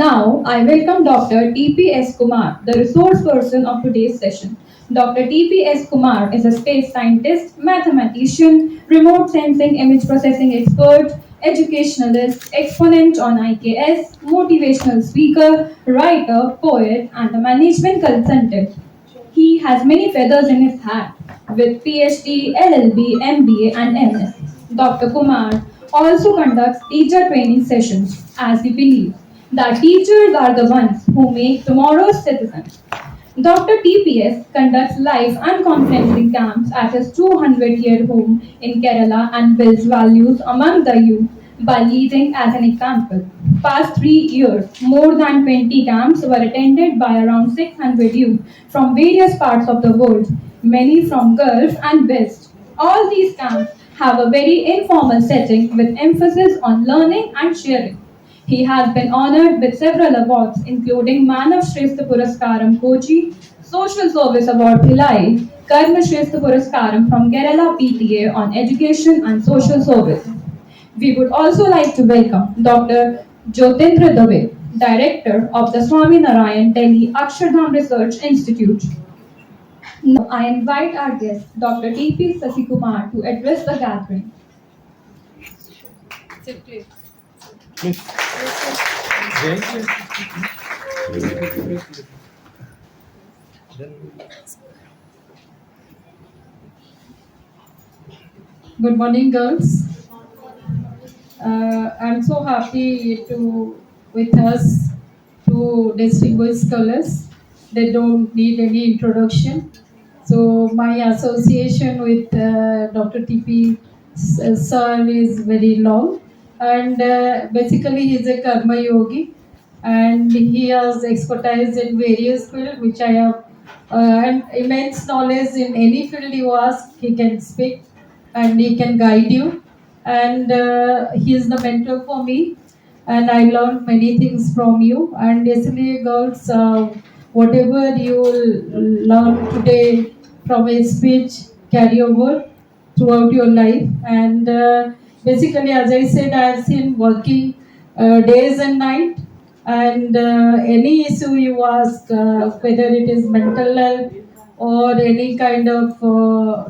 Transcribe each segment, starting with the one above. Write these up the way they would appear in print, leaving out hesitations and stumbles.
Now, I welcome Dr. TPS Kumar, the resource person of today's session. Dr. TPS Kumar is a space scientist, mathematician, remote sensing image processing expert, educationalist, exponent on IKS, motivational speaker, writer, poet, and a management consultant. He has many feathers in his hat with PhD, LLB, MBA, and MS. Dr. Kumar also conducts teacher training sessions as he believes that teachers are the ones who make tomorrow's citizens. Dr. TPS conducts live and conferencing camps at his 200-year home in Kerala and builds values among the youth by leading as an example. Past 3 years, more than 20 camps were attended by around 600 youth from various parts of the world, many from Gulf and West. All these camps have a very informal setting with emphasis on learning and sharing. He has been honored with several awards, including Manav Shrestha Puraskaram Kochi, Social Service Award Bhilai, Karma Shrestha Puraskaram from Kerala PTA on Education and Social Service. We would also like to welcome Dr. Jyotendra Dave, Director of the Swami Narayan Delhi Akshardham Research Institute. Now, I invite our guest, Dr. T.P. Sasikumar, to address the gathering. Good morning, girls. I'm so happy to with us two distinguished scholars. They don't need any introduction. So my association with Dr. TP sir is very long, and basically he's a karma yogi, and he has expertise in various fields, which I have, and immense knowledge in any field you ask, he can speak and he can guide you. And he is the mentor for me, and I learned many things from you. And basically, girls, whatever you learn today from a speech, carry over throughout your life. And basically, as I said, I have seen working days and night. And any issue you ask, whether it is mental health or any kind of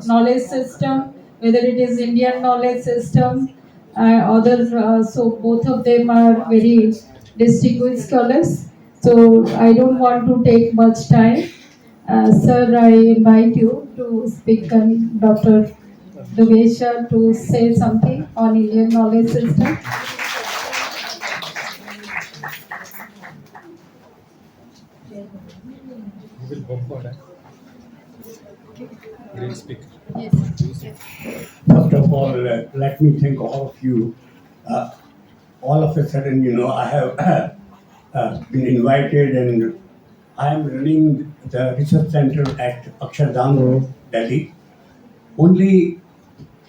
knowledge system, whether it is Indian knowledge system, others, so both of them are very distinguished scholars. So I don't want to take much time. Sir, I invite you to speak on Dr. Duvesha to say something on Indian knowledge system. You will go for that. Great speaker. First of all, let me thank all of you. All of a sudden, I have been invited, and I am running the research center at Akshardham, Delhi. Only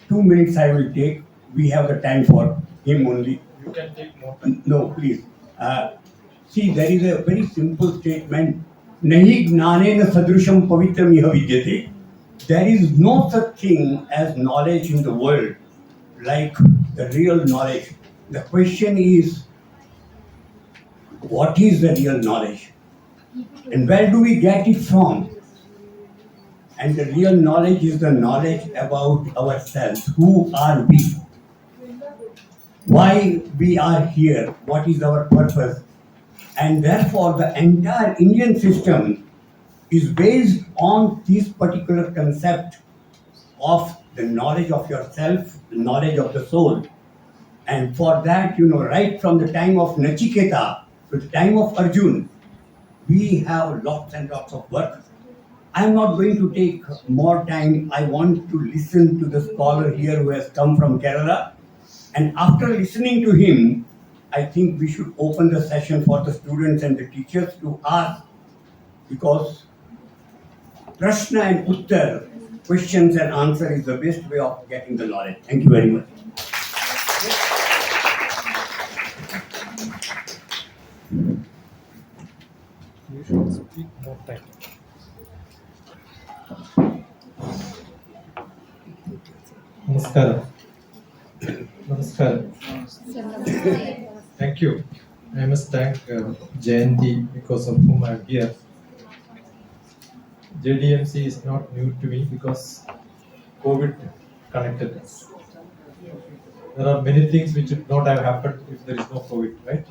2 minutes I will take. We have the time for him only. You can take more time. No, please. See, there is a very simple statement. Nahi gnanena sadrusham pavitram iha vidyate. There is no such thing as knowledge in the world like the real knowledge. The question is, what is the real knowledge? And where do we get it from? And the real knowledge is the knowledge about ourselves. Who are we? Why we are here? What is our purpose? And therefore, the entire Indian system is based on this particular concept of the knowledge of yourself, the knowledge of the soul. And for that, right from the time of Nachiketa to the time of Arjun, we have lots and lots of work. I am not going to take more time. I want to listen to the scholar here who has come from Kerala. And after listening to him, I think we should open the session for the students and the teachers to ask, because Prashna and Uttar, questions and answer, is the best way of getting the knowledge. Thank you very much. You should speak more time. Namaskar. Namaskar. Thank you. I must thank Jayanti, because of whom I am here. JDMC is not new to me because COVID connected us. There are many things which would not have happened if there is no COVID, right?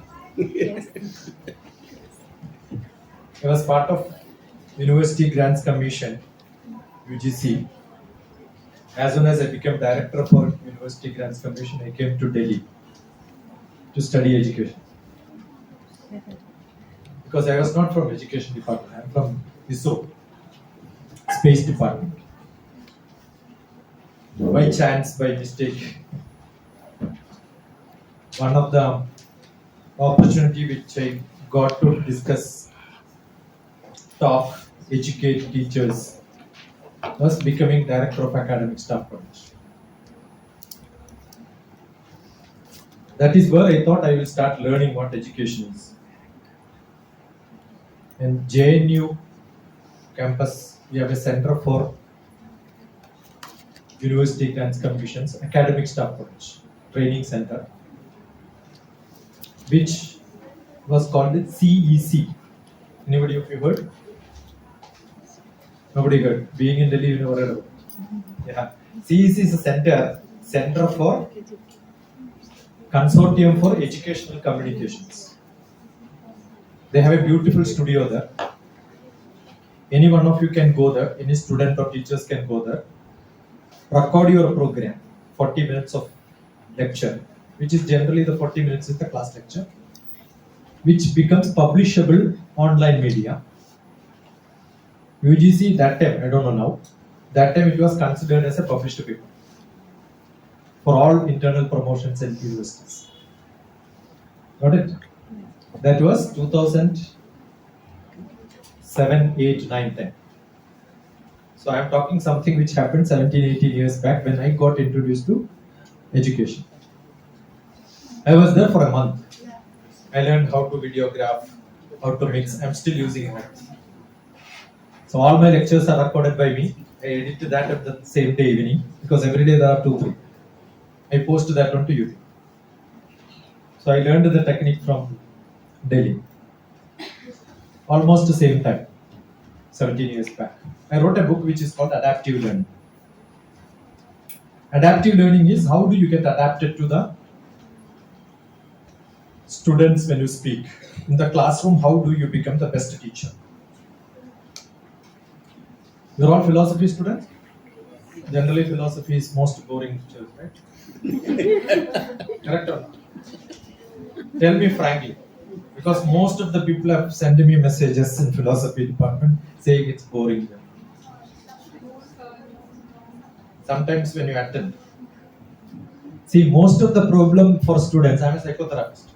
I was part of University Grants Commission, UGC. As soon as I became director for University Grants Commission, I came to Delhi to study education. Because I was not from education department, I am from ISRO, space department. By chance, by mistake, one of the opportunity which I got to discuss, talk, educate teachers was becoming director of academic staff college. That is where I thought I will start learning what education is. In JNU campus, we have a center for University Grants Commission's academic staff college training center, which was called the CEC. Anybody of you heard? Nobody heard. Being in Delhi, you never heard of it. Yeah. CEC is a center for Consortium for Educational Communications. They have a beautiful studio there. Any one of you can go there, any student or teachers can go there, record your program, 40 minutes of lecture, which is generally the 40 minutes is the class lecture, which becomes publishable online media. UGC that time, I don't know now, that time it was considered as a published paper for all internal promotions and universities. Got it? That was 2007, 8, 9, 10. So I am talking something which happened 17, 18 years back when I got introduced to education. I was there for a month. I learned how to videograph, how to mix. I'm still using it. So all my lectures are recorded by me. I edit that at the same day evening because every day there are 2, 3. I post that onto YouTube. So I learned the technique from Delhi. Almost the same time, 17 years back. I wrote a book which is called Adaptive Learning. Adaptive learning is how do you get adapted to the students when you speak. In the classroom, how do you become the best teacher? You're all philosophy students? Generally, philosophy is most boring teachers, right? Correct or not? Tell me frankly, because most of the people have sent me messages in philosophy department saying it's boring. Sometimes when you attend, see, most of the problem for students, I'm a psychotherapist.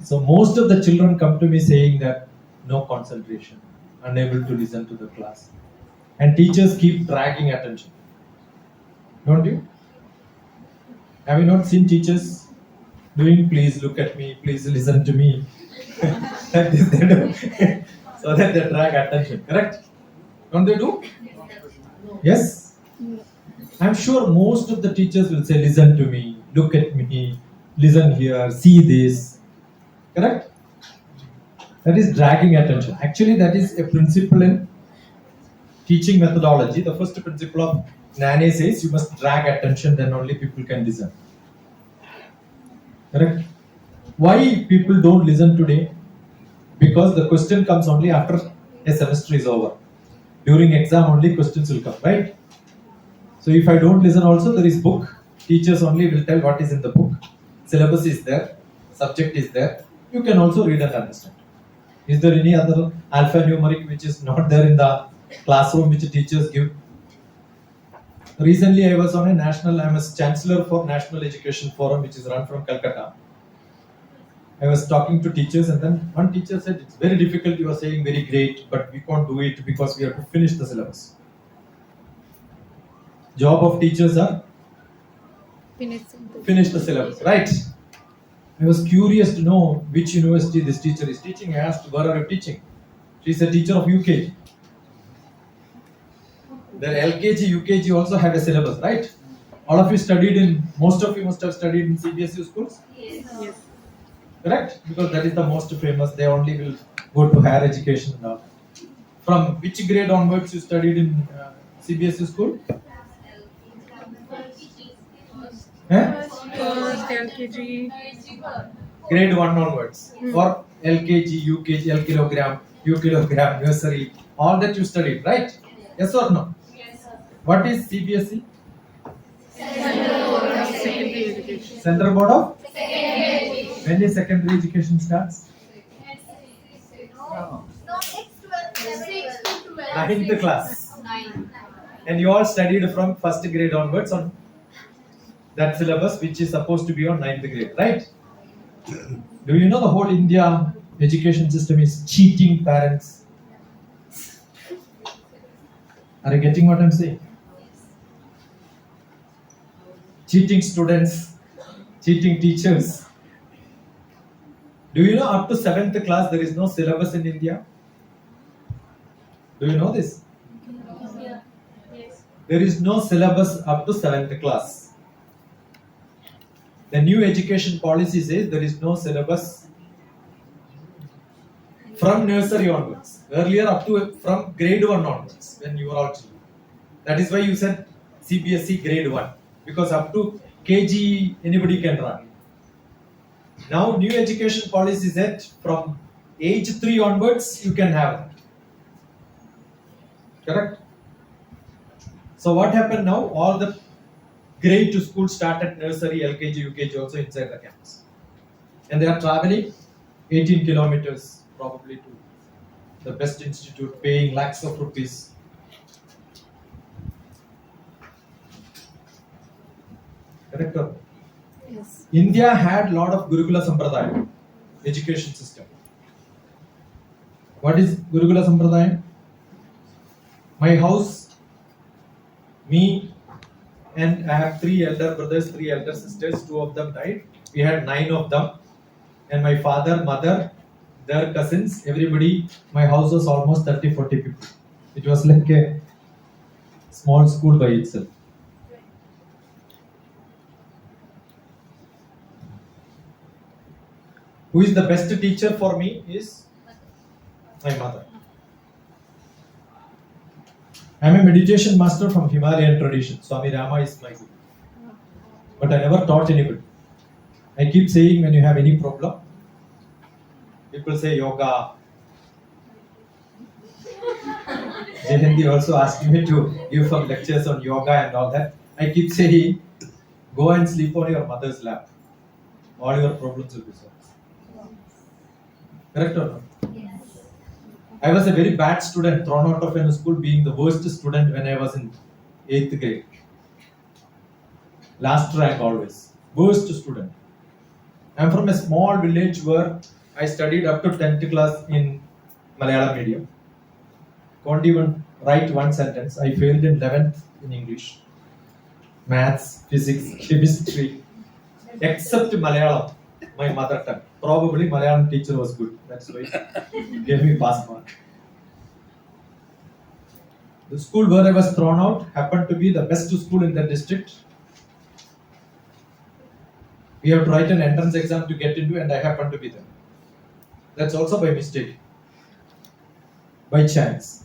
So most of the children come to me saying that no concentration, unable to listen to the class. And teachers keep dragging attention. Don't you? Have you not seen teachers doing please look at me, please listen to me? Like this they do. So that they drag attention, correct? Don't they do? Yes? I'm sure most of the teachers will say listen to me, look at me, listen here, see this. Correct? That is dragging attention. Actually, that is a principle in teaching methodology. The first principle of Nane says you must drag attention, then only people can listen. Correct? Why people don't listen today? Because the question comes only after a semester is over. During exam only questions will come, right? So if I don't listen also, there is book. Teachers only will tell what is in the book. Syllabus is there. Subject is there. You can also read and understand. Is there any other alphanumeric which is not there in the classroom which teachers give? Recently I was on I'm a chancellor for National Education Forum which is run from Calcutta. I was talking to teachers and then one teacher said it's very difficult, you are saying very great, but we can't do it because we have to finish the syllabus. Job of teachers are finish the syllabus, right? I was curious to know which university this teacher is teaching. I asked, where are you teaching? She's a teacher of UKG. Then LKG, UKG also have a syllabus, right? All of you studied in, most of you must have studied in CBSE schools? Yes. Correct? Because that is the most famous. They only will go to higher education now. From which grade onwards you studied in CBSE school? Eh? First LKG. Grade 1 onwards. Or LKG, UKG, L kilogram, U kilogram, nursery. All that you studied, right? Yes or no? What is CBSE? Secondary education. Central Board of? When is secondary education starts? Ninth class. And you all studied from first grade onwards on that syllabus which is supposed to be on ninth grade, right? Do you know the whole India education system is cheating parents? Are you getting what I'm saying? Cheating students, cheating teachers. Do you know up to 7th class there is no syllabus in India? Do you know this? There is no syllabus up to 7th class. The new education policy says there is no syllabus from nursery onwards. Earlier up to from grade 1 onwards when you were all children. That is why you said CBSE grade 1. Because up to KG anybody can run. Now new education policy said from age 3 onwards you can have that. Correct? So what happened now? All the grade 2 school started nursery, LKG, UKG also inside the campus. And they are traveling 18 kilometers probably to the best institute, paying lakhs of rupees. Correct? Or no? Yes. India had lot of Gurukula Sampradaya education system. What is Gurukula Sampradaya? My house, me, and I have 3 elder brothers, 3 elder sisters, 2 of them died. We had 9 of them. And my father, mother, their cousins, everybody, my house was almost 30-40 people. It was like a small school by itself. Who is the best teacher for me is my mother. I am a meditation master from Himalayan tradition. Swami Rama is my guru. But I never taught anybody. I keep saying when you have any problem, people say yoga. Jayanti also asked me to give some lectures on yoga and all that. I keep saying, go and sleep on your mother's lap. All your problems will be solved. Correct or not? I was a very bad student, thrown out of a school, being the worst student when I was in 8th grade. Last rank always. Worst student. I am from a small village where I studied up to 10th class in Malayalam medium. Can't even write one sentence. I failed in 11th in English. Maths, physics, chemistry. Except Malayalam, my mother tongue. Probably Malayalam teacher was good. That's why he gave me pass mark. The school where I was thrown out happened to be the best school in the district. We have to write an entrance exam to get into, and I happened to be there. That's also by mistake, by chance.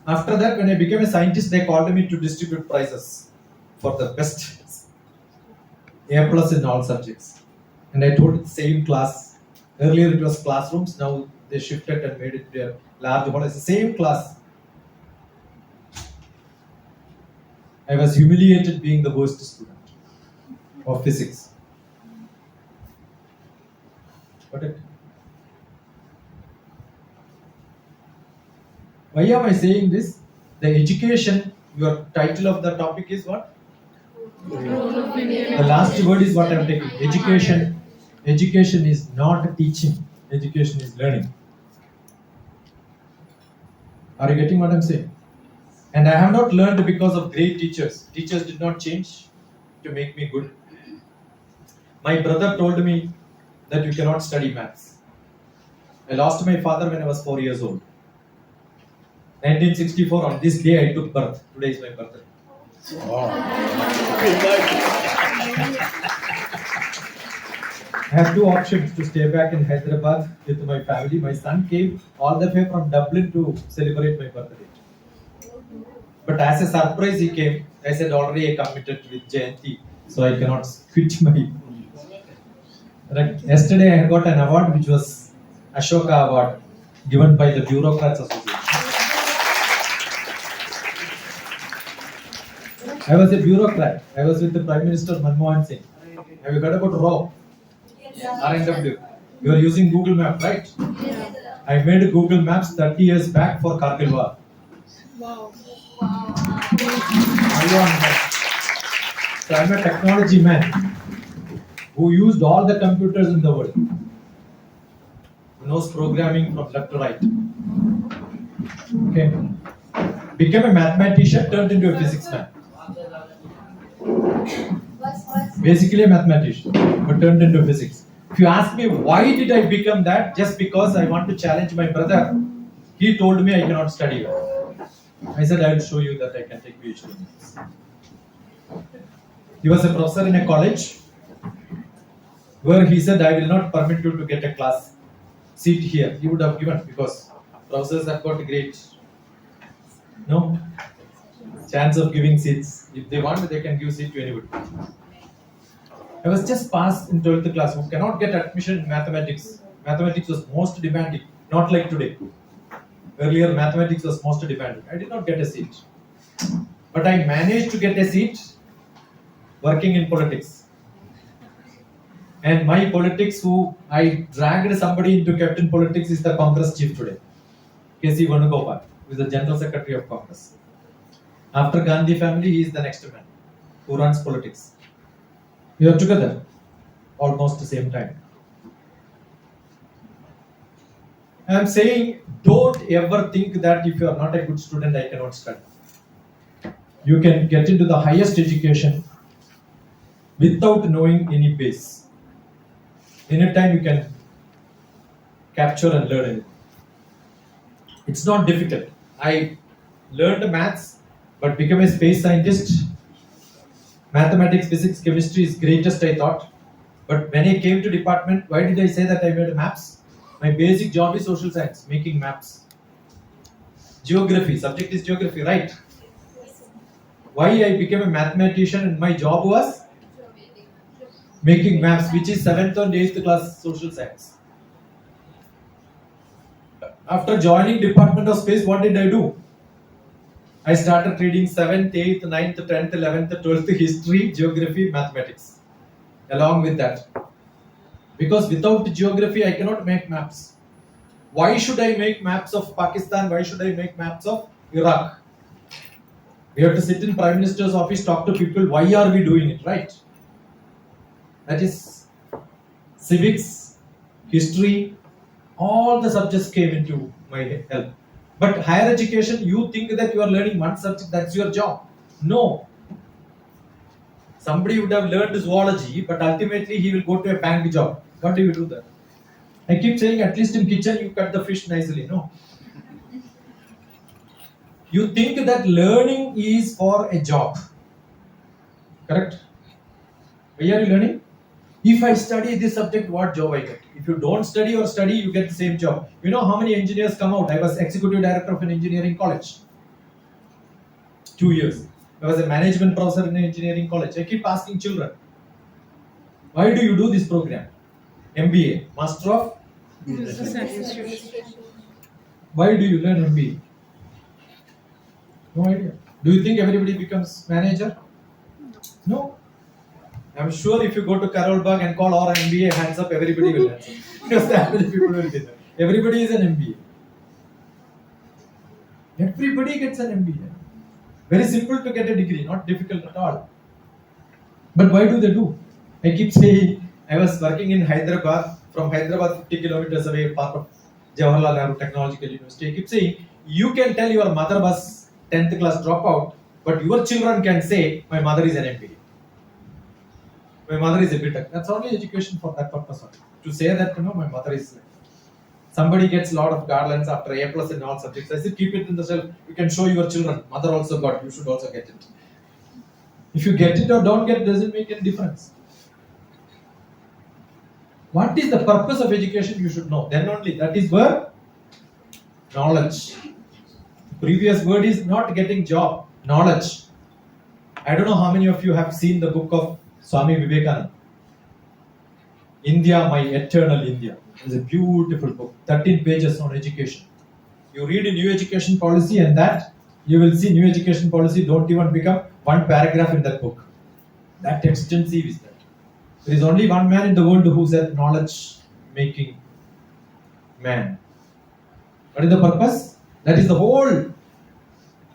After that, when I became a scientist, they called me to distribute prizes for the best A+ in all subjects. And I told the same class. Earlier it was classrooms, now they shifted and made it a large hall. It's the same class. I was humiliated being the worst student of physics. Got it? Why am I saying this? The education, your title of the topic is what? The last word is what I am taking. Education. Education is not teaching. Education is learning. Are you getting what I am saying? And I have not learned because of great teachers. Teachers did not change to make me good. My brother told me that you cannot study maths. I lost my father when I was 4 years old. 1964, on this day I took birth. Today is my birthday. I had two options to stay back in Hyderabad with my family. My son came all the way from Dublin to celebrate my birthday. But as a surprise, he came. I said already I committed with JNT, so I cannot quit my. Right. Yesterday I got an award which was Ashoka Award given by the Bureaucrats Association. I was a bureaucrat. I was with the Prime Minister Manmohan Singh. Have you heard about RAW? RNW. You are using Google Maps, right? I made Google Maps 30 years back for Kargil War. Wow. So I'm a technology man who used all the computers in the world. Who knows programming from left to right. Okay. Became a mathematician, turned into a physics man. Basically a mathematician, but turned into physics. If you ask me why did I become that, just because I want to challenge my brother, he told me I cannot study well. I said I will show you that I can take PhD in this. He was a professor in a college where he said I will not permit you to get a class seat here. He would have given because professors have got a great chance of giving seats. If they want, they can give seat to anybody. I was just passed in 12th class who cannot get admission in mathematics. Mathematics was most demanding, not like today. Earlier, mathematics was most demanding. I did not get a seat. But I managed to get a seat working in politics. And my politics, who I dragged somebody into captain politics, is the Congress chief today, K.C. Vanugopal, who is the General Secretary of Congress. After Gandhi family, he is the next man who runs politics. We are together, almost the same time. I am saying, don't ever think that if you are not a good student, I cannot study. You can get into the highest education without knowing any base. Anytime you can capture and learn anything. It's not difficult. I learned maths, but became a space scientist. Mathematics, physics, chemistry is greatest, I thought. But when I came to department, why did I say that I made maps? My basic job is social science, making maps. Geography, subject is geography, right? Why I became a mathematician and my job was making maps, which is 7th and 8th class social science. After joining Department of Space, what did I do? I started reading 7th, 8th, 9th, 10th, 11th, 12th history, geography, mathematics. Along with that. Because without geography, I cannot make maps. Why should I make maps of Pakistan? Why should I make maps of Iraq? We have to sit in Prime Minister's office, talk to people, why are we doing it, right? That is civics, history, all the subjects came into my help. But higher education, you think that you are learning one subject, that's your job. No. Somebody would have learned zoology, but ultimately he will go to a bank job. What do you do there? I keep saying, at least in kitchen you cut the fish nicely. No. You think that learning is for a job. Correct? Why are you learning? If I study this subject, what job I get? If you don't study or study, you get the same job. You know how many engineers come out? I was executive director of an engineering college. 2 years. I was a management professor in an engineering college. I keep asking children, why do you do this program? MBA, Master of Business Administration. Why do you learn MBA? No idea. Do you think everybody becomes manager? No. I'm sure if you go to Carol Bagh and call our MBA, hands up, everybody will answer. Because that many people will be there. Everybody is an MBA. Everybody gets an MBA. Very simple to get a degree, not difficult at all. But why do they do? I keep saying, I was working in Hyderabad, from Hyderabad 50 kilometers away, part of Jawaharlal Nehru Technological University. I keep saying, you can tell your mother was 10th class dropout, but your children can say, my mother is an MBA. My mother is a BTech. That's only education for that purpose. To say that, my mother is. Somebody gets a lot of garlands after A plus in all subjects. I said, keep it in the shelf. You can show your children. Mother also got. You should also get it. If you get it or don't get it doesn't make any difference. What is the purpose of education? You should know. Then only that is where knowledge. Previous word is not getting job. Knowledge. I don't know how many of you have seen the book of Swami Vivekananda. India, My Eternal India. It's a beautiful book. 13 pages on education. You read a new education policy and that you will see new education policy don't even become one paragraph in that book. That extensive is that. There is only one man in the world who is a knowledge making man. What is the purpose? That is the whole.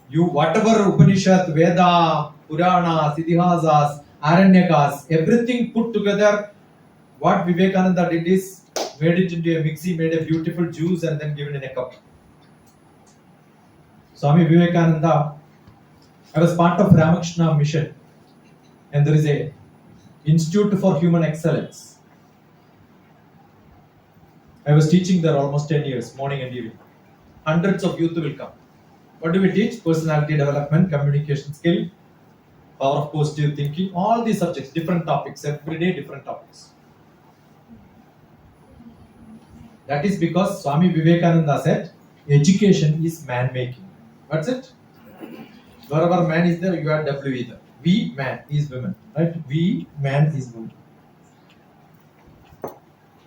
You whatever Upanishad, Veda, Puranas, Itihasas, Aranyakas, everything put together. What Vivekananda did is made it into a mixie, made a beautiful juice, and then given in a cup. Swami Vivekananda, I was part of Ramakrishna mission, and there is a Institute for Human Excellence. I was teaching there almost 10 years, morning and evening. Hundreds of youth will come. What do we teach? Personality development, communication skill, power of positive thinking, all these subjects, different topics, every day different topics. That is because Swami Vivekananda said, education is man-making. What's it? Wherever man is there, you are W either. We, man, is women. Right? We, man, is woman.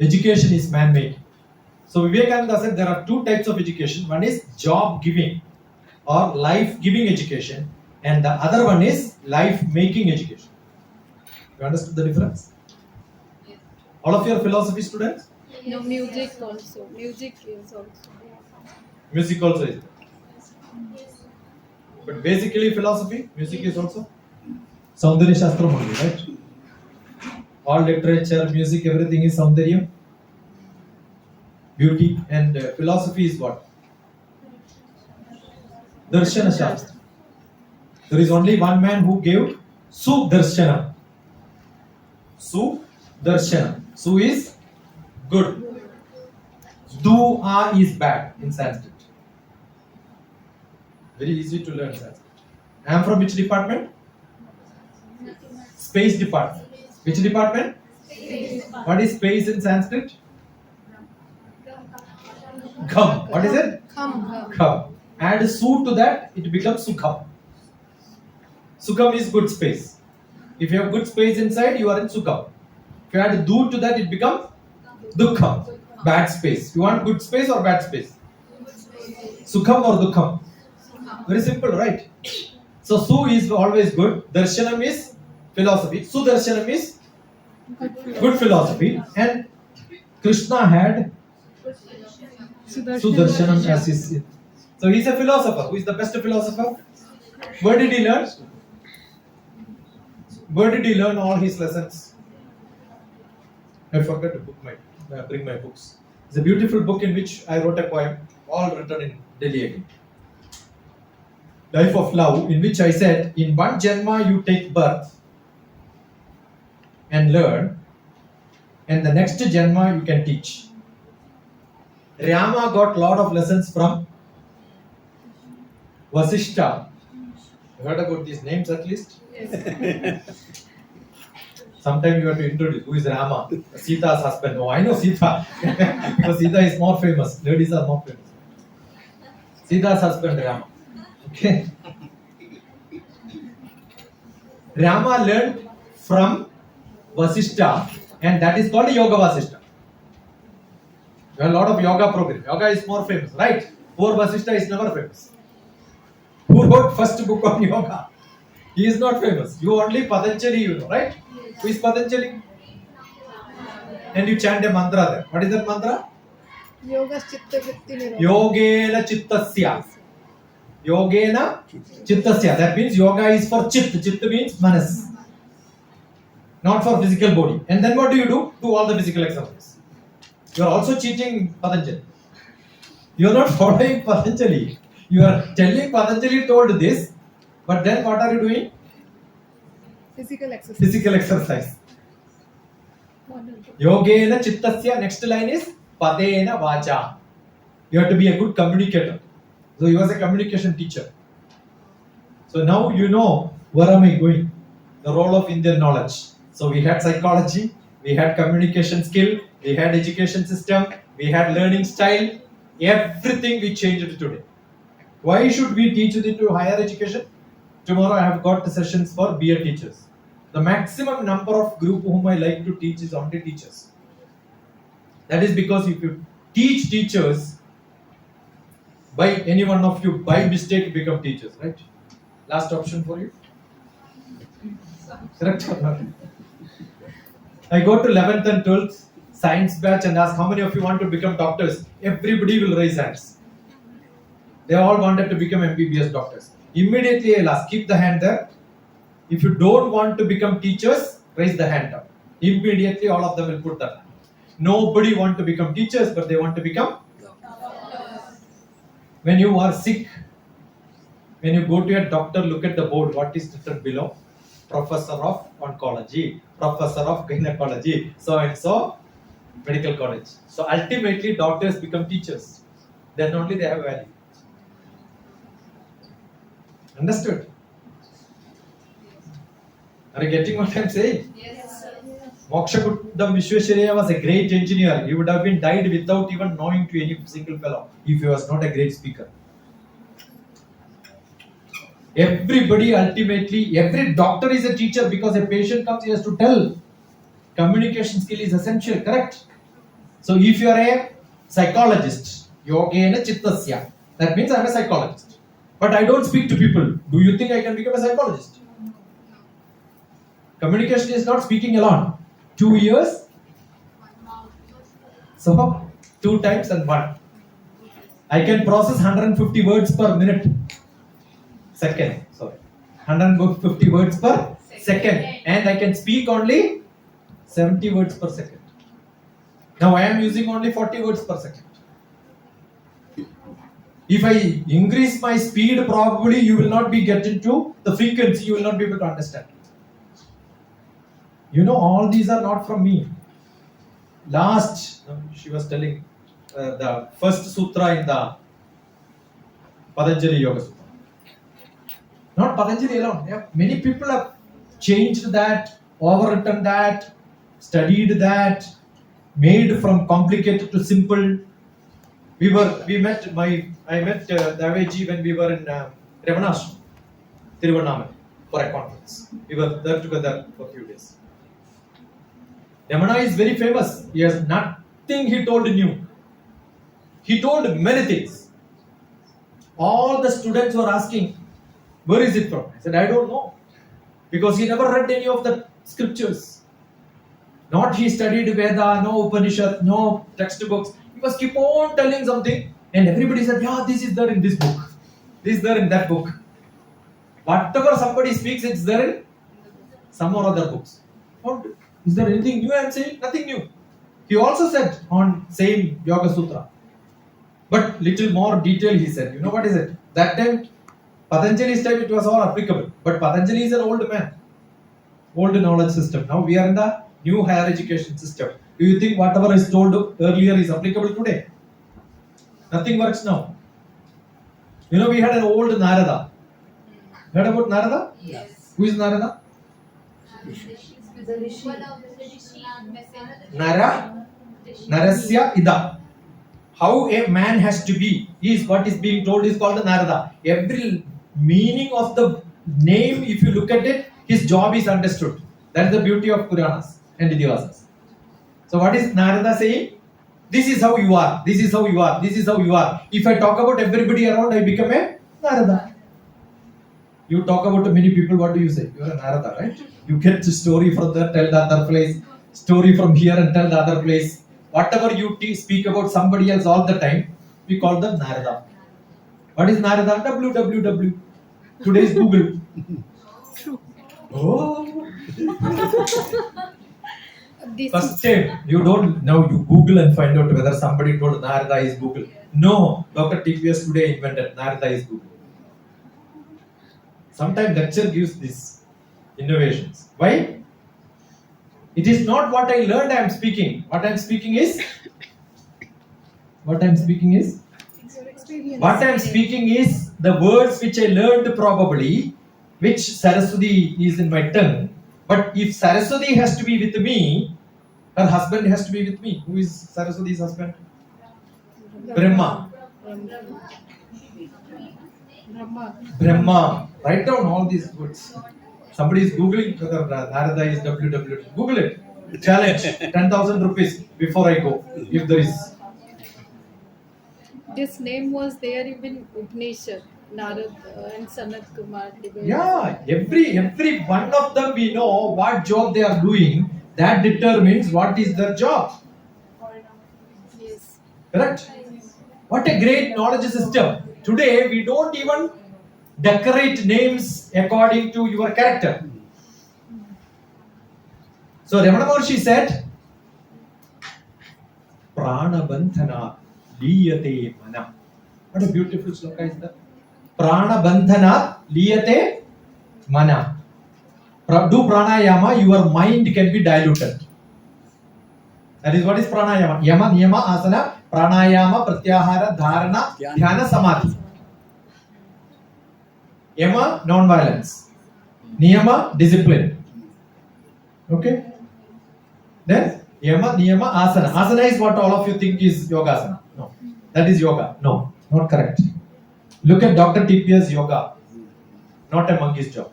Education is man-making. So Vivekananda said there are two types of education. One is job-giving or life-giving education, and the other one is life-making education. You understood the difference? Yes. All of you are philosophy students? No, music also. Music is also. Music also is there. But basically philosophy, music is also Saundarya Shastram only, right? All literature, music, everything is Saundarya, beauty, and philosophy is what? Darshana Shastra. There is only one man who gave Sudarshana. Sudarshana. Su is good. Dua is bad in Sanskrit. Very easy to learn Sanskrit. I am from which department? Space department. Which department? What is space in Sanskrit? Kham. What is it? Come. Kham. Add su to that, it becomes sukham. Sukham is good space. If you have good space inside, you are in sukham. If you add du to that, it becomes dukkham. Bad space. You want good space or bad space? Sukham or dukkham? Very simple, right? So su is always good. Darshanam is philosophy. Sudarshanam is good philosophy. And Krishna had Sudarshanam as his. So he's a philosopher. Who is the best philosopher? Where did he learn? Where did he learn all his lessons? I forgot to bring my books. It's a beautiful book in which I wrote a poem, all written in Delhi again. Life of Love, in which I said, in one Janma you take birth and learn, and the next Janma you can teach. Rama got lot of lessons from Vasishta. You heard about these names at least? Yes. Sometime you have to introduce who is Rama, Sita's husband. Oh, I know Sita. Because Sita is more famous. Ladies are more famous. Sita's husband Rama. Okay. Rama learned from Vasishta, and that is called Yoga Vasishta. There are a lot of yoga programs. Yoga is more famous, right? Poor Vasishta is never famous. Who wrote first book on yoga? He is not famous. You only Patanjali, you know, right? Who is Patanjali? And you chant a mantra there. What is that mantra? Yoga chitta vritti nirodha. Yogena chittasya. Yogena chittasya. That means yoga is for chit. Chit means manas. Not for physical body. And then what do? Do all the physical exercises. You are also cheating Patanjali. You are not following Patanjali. You are telling Patanjali told this, but then what are you doing? Physical exercise. Physical exercise. Yogena chittasya. Next line is padena vacha. You have to be a good communicator. So he was a communication teacher. So now you know where am I going. the role of Indian knowledge. So we had psychology, we had communication skill, we had education system, we had learning style, everything we changed today. Why should we teach it to higher education? Tomorrow I have got sessions for BA teachers. The maximum number of group whom I like to teach is only teachers. That is because if you teach teachers, by any one of you, by mistake become teachers, right? Last option for you. Correct or not? I go to 11th and 12th science batch and ask how many of you want to become doctors. Everybody will raise hands. They all wanted to become MBBS doctors. Immediately I'll ask, keep the hand there. If you don't want to become teachers, raise the hand up. Immediately all of them will put that hand. Nobody want to become teachers, but they want to become. When you are sick, when you go to a doctor, look at the board. What is written below? Professor of Oncology, Professor of Gynecology, so and so medical college. So ultimately, doctors become teachers. Then only they have value. Understood? Are you getting what I'm saying? Yes, sir. Mokshaguddam Vishwesvaraya was a great engineer. He would have been died without even knowing to any single fellow if he was not a great speaker. Everybody ultimately, every doctor is a teacher because a patient comes, he has to tell. Communication skill is essential, correct? So if you are a psychologist, yogena chittasya, that means I am a psychologist. But I don't speak to people. Do you think I can become a psychologist? Communication is not speaking alone. 2 years. So 2 times and 1. I can process 150 words per minute. Second, sorry. 150 words per second. And I can speak only 70 words per second. Now I am using only 40 words per second. If I increase my speed, probably you will not be getting to the frequency, you will not be able to understand. You know, all these are not from me. Last, she was telling the first sutra in the Patanjali Yoga Sutra. Not Patanjali alone. Yeah, many people have changed that, overwritten that, studied that, made from complicated to simple. I met Daveji when we were in Ramanash, Tiruvannamalai, for a conference. We were there together for a few days. Ramana is very famous. He has nothing he told new. He told many things. All the students were asking, where is it from? I said, I don't know. Because he never read any of the scriptures. Not he studied Veda, no Upanishad, no textbooks. He was keep on telling something. And everybody said, yeah, this is there in this book. This is there in that book. Whatever somebody speaks, it's there in some or other books. Is there anything new I am saying? Nothing new. He also said on same Yoga Sutra. But little more detail he said. You know what is it? That time, Patanjali's time it was all applicable. But Patanjali is an old man. Old knowledge system. Now we are in the new higher education system. Do you think whatever is told earlier is applicable today? Nothing works now. You know, we had an old Narada. Heard about Narada? Yes. Who is Narada? Narasya Ida. How a man has to be is what is being told is called the Narada. Every meaning of the name, if you look at it, his job is understood. That is the beauty of Puranas and Idivasas. So what is Narada saying? This is how you are, this is how you are, this is how you are. If I talk about everybody around, I become a Narada. You talk about many people, what do you say? You are a Narada, right? You get the story from there, tell the other place, story from here and tell the other place. Whatever you speak about somebody else all the time, we call them Narada. What is Narada? www. Today is Google. Oh. This First time, you don't, now you Google and find out whether somebody told Narada is Google. No, DrTPS today invented Narada is Google. Sometimes lecture gives this innovations. Why? It is not what I learned I am speaking. What I am speaking is? What I am speaking is? your experience. What I am speaking is the words which I learned probably, which Saraswati is in my tongue. But if Saraswati has to be with me, her husband has to be with me. Who is Saraswati's husband? Brahma. Brahma. Write down all these words. Somebody is googling whether Narada is WWW. Google it. Challenge. 10,000 rupees before I go. If there is. This name was there even Upanishad, Narad and Sanat Kumar. They were- Yeah, every one of them we know what job they are doing. That determines what is their job. Yes. Correct? What a great knowledge system. Today we don't even decorate names according to your character. So Ramana Maharshi said, Pranabandhana liyate mana. What a beautiful sloka is that? Pranabandhana liyate mana. Do pranayama, your mind can be diluted. That is what is pranayama. Yama, niyama, asana, pranayama, pratyahara, dharana, dhyana, samadhi. Yama, non-violence. Niyama, discipline. Okay? Then, yama, niyama, asana. Asana is what all of you think is yogasana. No. That is yoga. No, not correct. Look at DrTPS yoga. Not a monkey's job.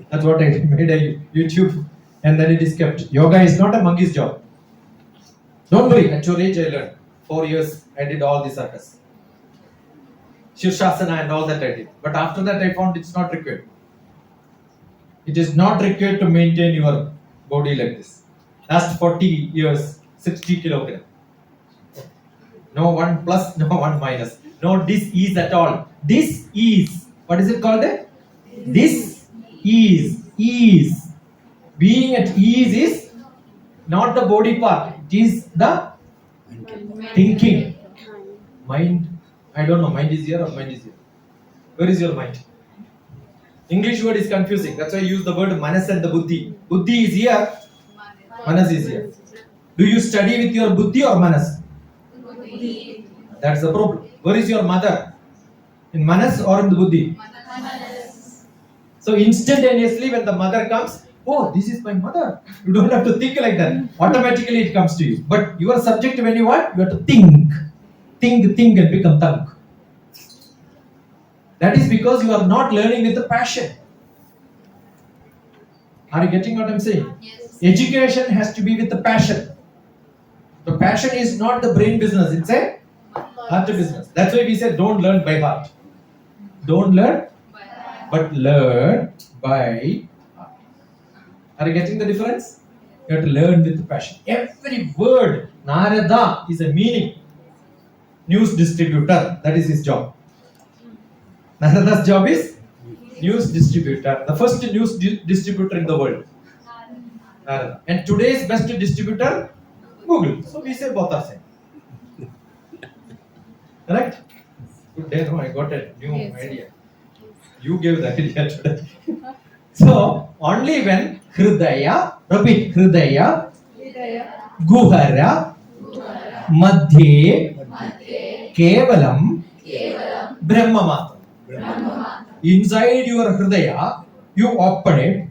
That's what I made a YouTube and then it is kept. Yoga is not a monkey's job. Don't worry, at your age I learned. 4 years I did all the circus. Shirshasana and all that I did. But after that I found it's not required. It is not required to maintain your body like this. Last 40 years, 60 kilogram. No one plus, no one minus. No dis-ease at all. Dis-ease. What is it called? This is ease. Being at ease is not the body part. It is the thinking. Mind. I don't know. Mind is here or mind is here. Where is your mind? English word is confusing. That's why I use the word manas and the buddhi. Buddhi is here. Manas is here. Do you study with your buddhi or manas? Buddhi. That's the problem. Where is your mother? In manas or in the buddhi? Manas. So instantaneously when the mother comes, oh, this is my mother. You don't have to think like that. Automatically it comes to you. But your subject when you what? You have to think. Think and become thunk. That is because you are not learning with the passion. Are you getting what I'm saying? Yes. Education has to be with the passion. The passion is not the brain business. It's a heart business. That's why we said don't learn by heart. Don't learn, but learn by heart. Are you getting the difference? You have to learn with the passion. Every word, Narada is a meaning. News distributor, that is his job. Narada's job is news distributor. The first news distributor in the world. Narada. And today's best distributor, Google. So we say both are same. Correct? Good day, no, I got a new idea. You gave the idea today. So, only when Hridaya, repeat, Hridaya, Guhara, Madhye, Kevalam, Brahma. Inside your Hridaya, you open it.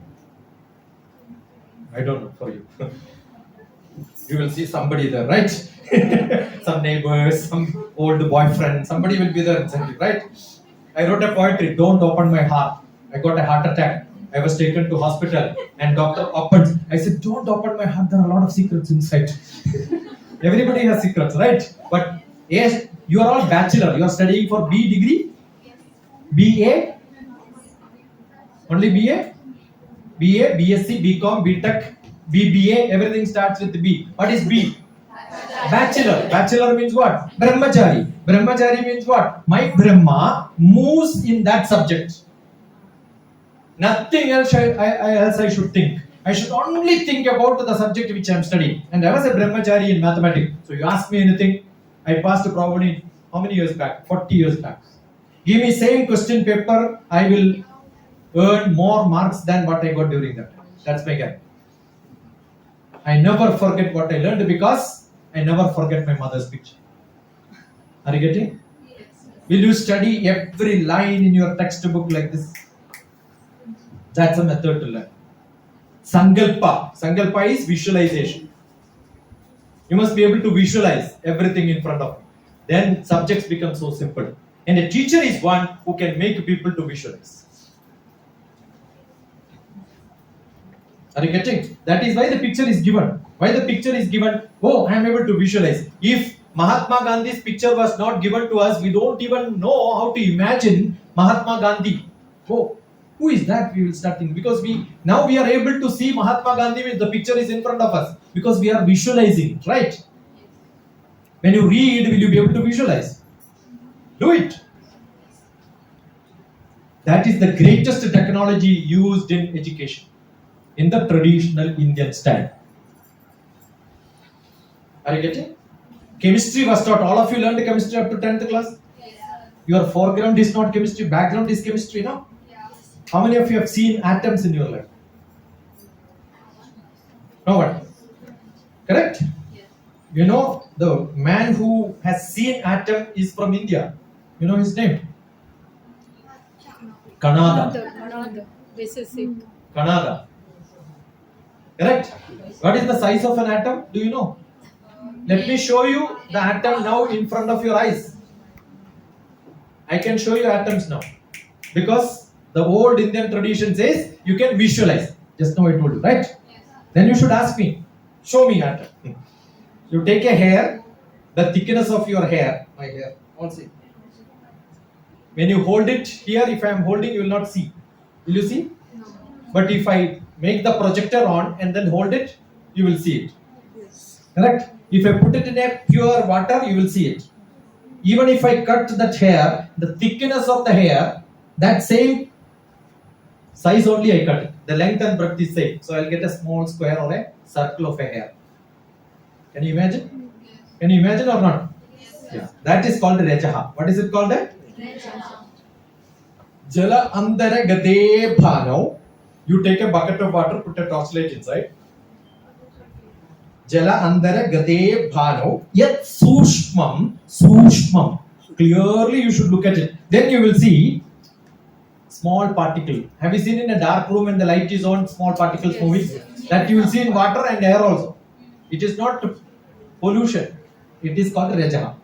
I don't know for you. You will see somebody there, right? Some neighbors, some old boyfriend, somebody will be there inside you, right? I wrote a poetry, don't open my heart. I got a heart attack. I was taken to hospital and doctor opened. I said, don't open my heart, there are a lot of secrets inside. Everybody has secrets, right? But yes, you are all bachelor. You are studying for B degree? BA? Only BA? BA, BSc, BCom, BTech, BBA, everything starts with B. What is B? Bachelor. Bachelor means what? Brahmachari. Brahmachari means what? My Brahma moves in that subject. Nothing else I should think. I should only think about the subject which I am studying. And I was a Brahmachari in mathematics. So you ask me anything, I passed probably how many years back? 40 years back. Give me same question paper, I will earn more marks than what I got during that time. That's my guarantee. I never forget what I learned because I never forget my mother's picture. Are you getting? Yes. Will you study every line in your textbook like this? That's a method to learn. Sankalpa. Sankalpa is visualization. You must be able to visualize everything in front of you. Then subjects become so simple. And a teacher is one who can make people to visualize. Are you getting? That is why the picture is given. Why the picture is given? Oh, I am able to visualize. If Mahatma Gandhi's picture was not given to us, we don't even know how to imagine Mahatma Gandhi. Oh, who is that? We will start thinking. Because now we are able to see Mahatma Gandhi when the picture is in front of us. Because we are visualizing, right? When you read, will you be able to visualize? Do it. That is the greatest technology used in education, in the traditional Indian style. Are you getting? Chemistry was taught. All of you learned chemistry up to 10th class? Yes. Your foreground is not chemistry, background is chemistry, no? Yes. How many of you have seen atoms in your life? No one. Correct? Yes. You know, the man who has seen atom is from India. You know his name? Kanada. Basic. Kanada. Correct? What is the size of an atom? Do you know? Let me show you the atom now in front of your eyes. I can show you atoms now. Because the old Indian tradition says you can visualize. Just now I told you, right? Yes. Then you should ask me, show me atom. You take a hair, the thickness of your hair, my hair, all see. When you hold it here, if I am holding, you will not see. Will you see? No. But if I make the projector on and then hold it, you will see it. Yes. Correct? If I put it in a pure water, you will see it. Even if I cut that hair, the thickness of the hair, that same size only I cut it. The length and breadth is same. So I'll get a small square or a circle of a hair. Can you imagine? Yes. Can you imagine or not? Yes. Yeah. That is called Rejaha. What is it called? Rejaha. Jala andara gade bhano. You take a bucket of water, put a torchlight inside. Jala andara gade bhano. Yet sushmam. Clearly you should look at it. Then you will see small particle. Have you seen in a dark room when the light is on, small particles moving? That you will see in water and air also. It is not pollution. It is called Rejaha.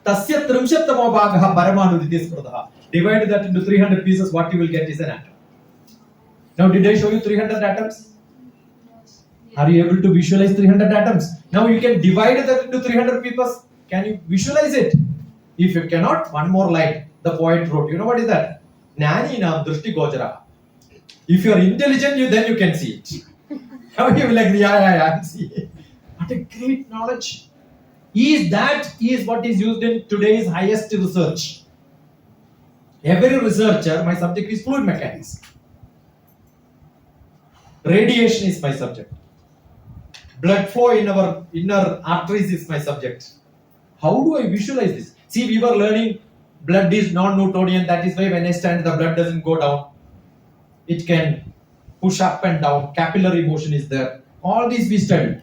Tasya trimshattamo bhagaha paramanu ditispradaha. Divide that into 300 pieces, what you will get is an atom. Now did I show you 300 atoms? Are you able to visualize 300 atoms? Now you can divide that into 300 pieces. Can you visualize it? If you cannot, one more line. The poet wrote. You know what is that? Nani nam drishti gojara. If you are intelligent, then you can see it. How you will like, yeah, I see it. What a great knowledge. That is what is used in today's highest research. Every researcher, my subject is fluid mechanics. Radiation is my subject. Blood flow in our inner arteries is my subject. How do I visualize this? See, we were learning blood is non-Newtonian. That is why when I stand, the blood doesn't go down. It can push up and down. Capillary motion is there. All these we studied.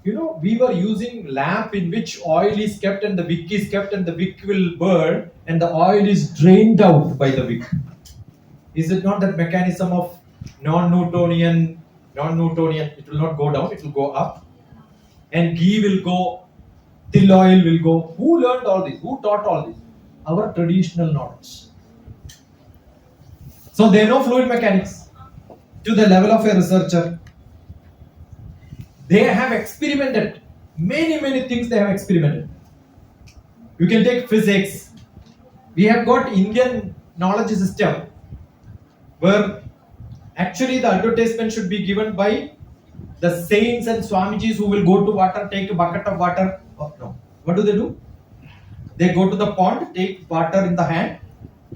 You know, we were using lamp in which oil is kept and the wick is kept and the wick will burn and the oil is drained out by the wick. Is it not that mechanism of non-Newtonian? It will not go down, it will go up. And ghee will go, till oil will go. Who learned all this? Who taught all this? Our traditional knowledge. So they know fluid mechanics to the level of a researcher. They have experimented. Many things they have experimented. You can take physics. We have got Indian knowledge system where actually the advertisement should be given by the saints and Swamijis who will go to water, take a bucket of water. Oh, no. What do? They go to the pond, take water in the hand.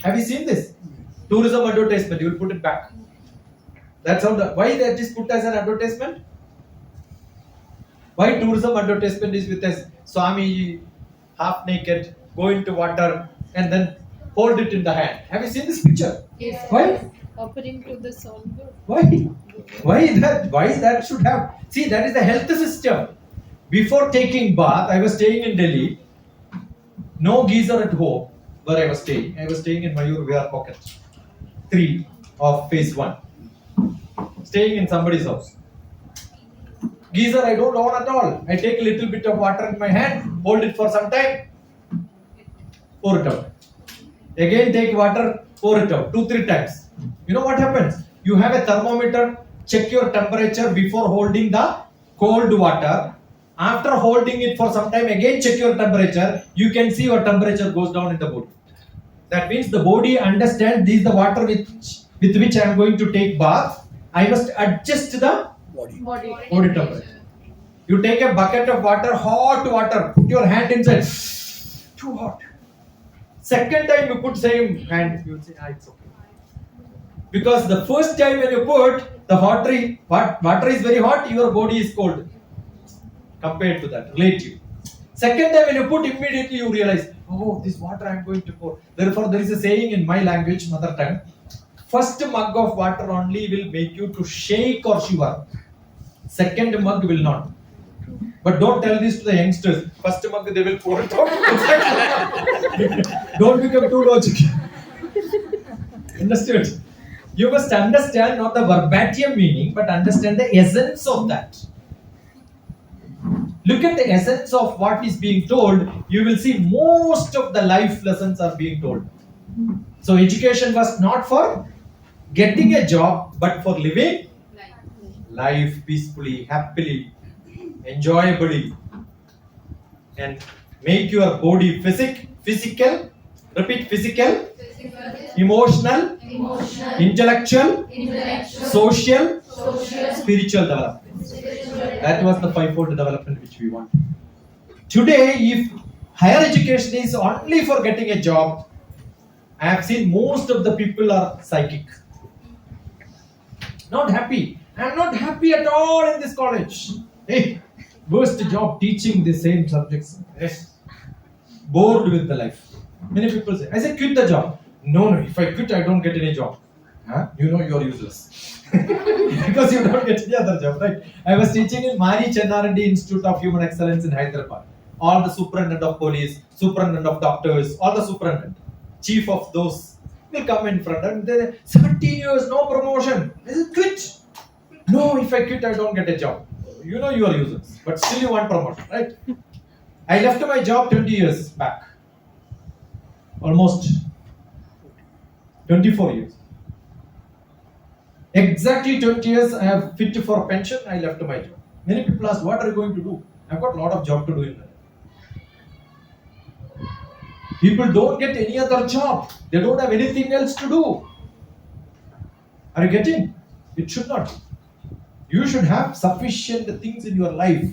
Have you seen this? Tourism advertisement, you will put it back. That's how why that is put as an advertisement? Why tourism advertisement is with a Swami half naked, go into water and then hold it in the hand. Have you seen this picture? Yes. Why? Offering to the soul. Why that should have? See, that is the health system. Before taking bath, I was staying in Delhi. No geyser at home where I was staying. I was staying in Mayur Vihar Pocket 3 of phase 1. staying in somebody's house. Geyser I don't own at all. I take a little bit of water in my hand, hold it for some time, pour it out. Again take water, pour it out 2-3 times. You know what happens? You have a thermometer, check your temperature before holding the cold water. After holding it for some time, again check your temperature. You can see your temperature goes down in the body. That means the body understands this is the water with which I am going to take bath. I must adjust the body temperature. You take a bucket of water, hot water, put your hand inside. Too hot. Second time you put same hand, you will say, it's okay. Because the first time when you put the water is very hot, your body is cold. Compared to that, relative. Second time when you put, immediately you realize, oh, this water I am going to pour. Therefore, there is a saying in my language, mother tongue, first mug of water only will make you to shake or shiver. Second mug will not. But don't tell this to the youngsters. First mug they will pour it out. Don't become too logical. Understood? You must understand not the verbatim meaning, but understand the essence of that. Look at the essence of what is being told. You will see most of the life lessons are being told. So education was not for getting a job, but for living life peacefully, happily, enjoyably, and make your body physical, repeat physical, emotional, intellectual, social, spiritual development. That was the fivefold development which we want. Today, if higher education is only for getting a job, I have seen most of the people are psychic. Not happy. I am not happy at all in this college. Hey, worst job teaching the same subjects. Yes. Bored with the life. Many people say, I say quit the job. No, if I quit, I don't get any job. Huh? You know you are useless. Because you don't get any other job, right? I was teaching in Mani Chennarandi Institute of Human Excellence in Hyderabad. All the superintendent of police, superintendent of doctors, all the superintendent, chief of those will come in front and they 17 years, no promotion. I said, quit. No, if I quit, I don't get a job. You know you are useless, but still you want promotion, right? I left my job 20 years back. Almost 24 years. Exactly 20 years I have fit for pension, I left my job. Many people ask, what are you going to do? I've got a lot of job to do in life. People don't get any other job. They don't have anything else to do. Are you getting? It should not. You should have sufficient things in your life.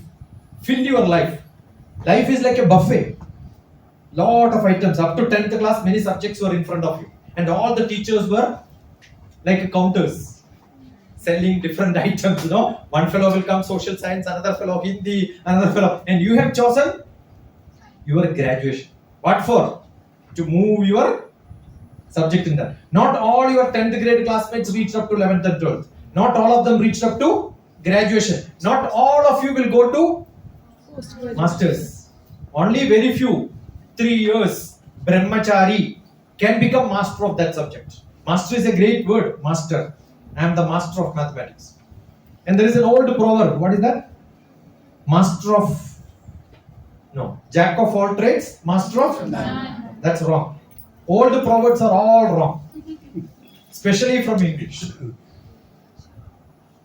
Fill your life. Life is like a buffet. Lot of items. Up to 10th class, many subjects were in front of you. And all the teachers were like counters. Selling different items, One fellow will come social science, another fellow Hindi, another fellow. And you have chosen your graduation. What for? To move your subject in that. Not all your 10th grade classmates reached up to 11th and 12th. Not all of them reached up to graduation. Not all of you will go to masters. Only very few, 3 years, brahmachari, can become master of that subject. Master is a great word, master. I am the master of mathematics. And there is an old proverb. What is that? Jack of all trades, master of none. That's wrong. Old proverbs are all wrong. Especially from English.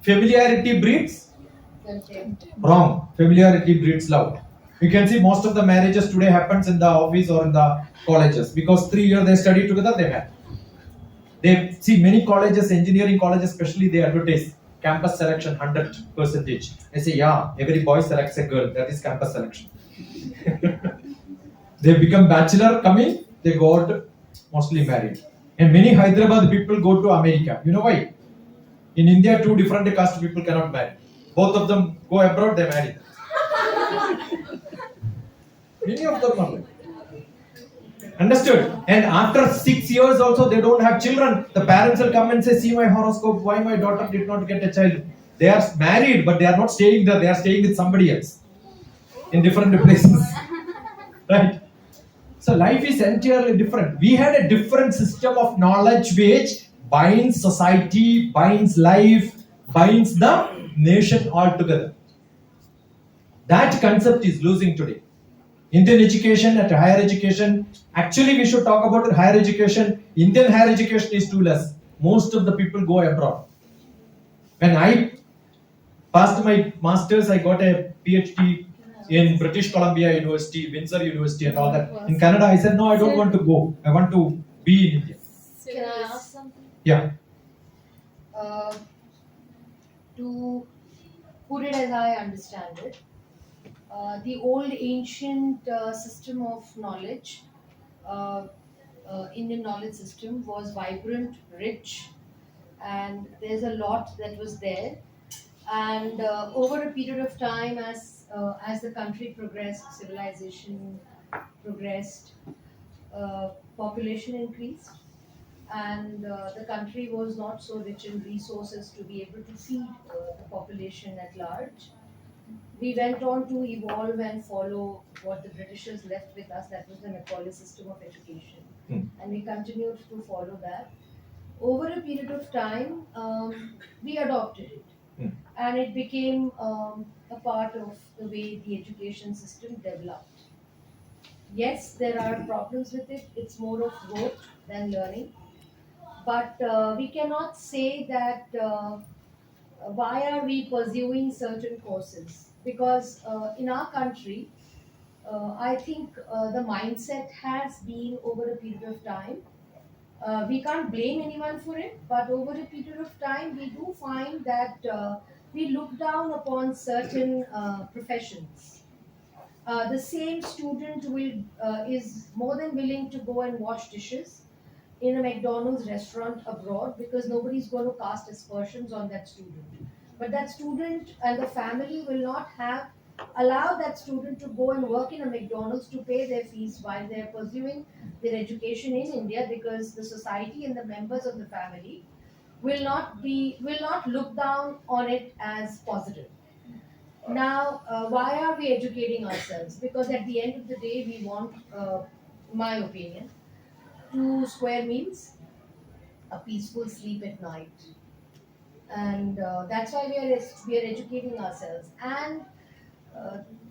Familiarity breeds? Wrong. Familiarity breeds love. You can see most of the marriages today happens in the office or in the colleges. Because 3 years they study together, they marry. They see many colleges, engineering colleges especially, they advertise campus selection 100%. They say, yeah, every boy selects a girl. That is campus selection. They become bachelor coming, they go out mostly married. And many Hyderabad people go to America. You know why? In India, two different caste people cannot marry. Both of them go abroad, they marry. Many of them are like. Understood? And after 6 years also they don't have children. The parents will come and say, see my horoscope, why my daughter did not get a child. They are married, but they are not staying there. They are staying with somebody else. In different places. Right? So life is entirely different. We had a different system of knowledge which binds society, binds life, binds the nation altogether. That concept is losing today. Indian education at higher education, actually we should talk about higher education. Indian higher education is too less. Most of the people go abroad. When I passed my masters, I got a PhD in British Columbia University, Windsor University and all that. In Canada, I said, no, I don't want to go. I want to be in India. Can I ask something? Yeah. Uh, to put it as I understand it, the old ancient system of knowledge, uh, Indian knowledge system was vibrant, rich, and there's a lot that was there. And over a period of time, as the country progressed, civilization progressed, population increased, and the country was not so rich in resources to be able to feed the population at large. We went on to evolve and follow what the Britishers left with us, that was the Macaulay system of education. And we continued to follow that. Over a period of time, we adopted it. And it became a part of the way the education system developed. Yes, there are problems with it, it's more of rote than learning. But we cannot say that why are we pursuing certain courses? Because in our country, I think the mindset has been over a period of time. We can't blame anyone for it, but over a period of time, we do find that we look down upon certain professions. The same student is more than willing to go and wash dishes in a McDonald's restaurant abroad because nobody's going to cast aspersions on that student. But that student and the family will not have allow that student to go and work in a McDonald's to pay their fees while they're pursuing their education in India, because the society and the members of the family will not look down on it as positive. Now, why are we educating ourselves? Because at the end of the day, we want, my opinion, 2 square meals, a peaceful sleep at night, and that's why we are educating ourselves. And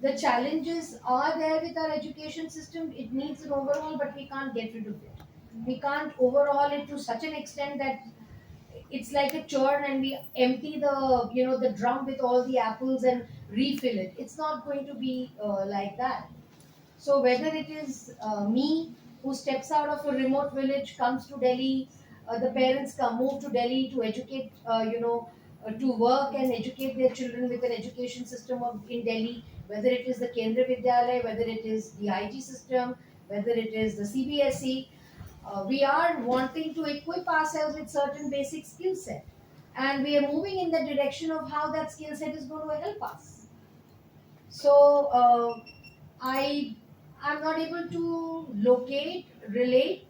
the challenges are there with our education system. It needs an overhaul, but we can't get rid of it. We can't overhaul it to such an extent that it's like a churn and we empty the drum with all the apples and refill it. It's not going to be like that. So whether it is me who steps out of a remote village, comes to Delhi, the parents move to Delhi to educate, to work and educate their children with an education system in Delhi, whether it is the Kendra Vidyalaya, whether it is the IG system, whether it is the CBSE, we are wanting to equip ourselves with certain basic skill set. And we are moving in the direction of how that skill set is going to help us. So I'm not able to locate, relate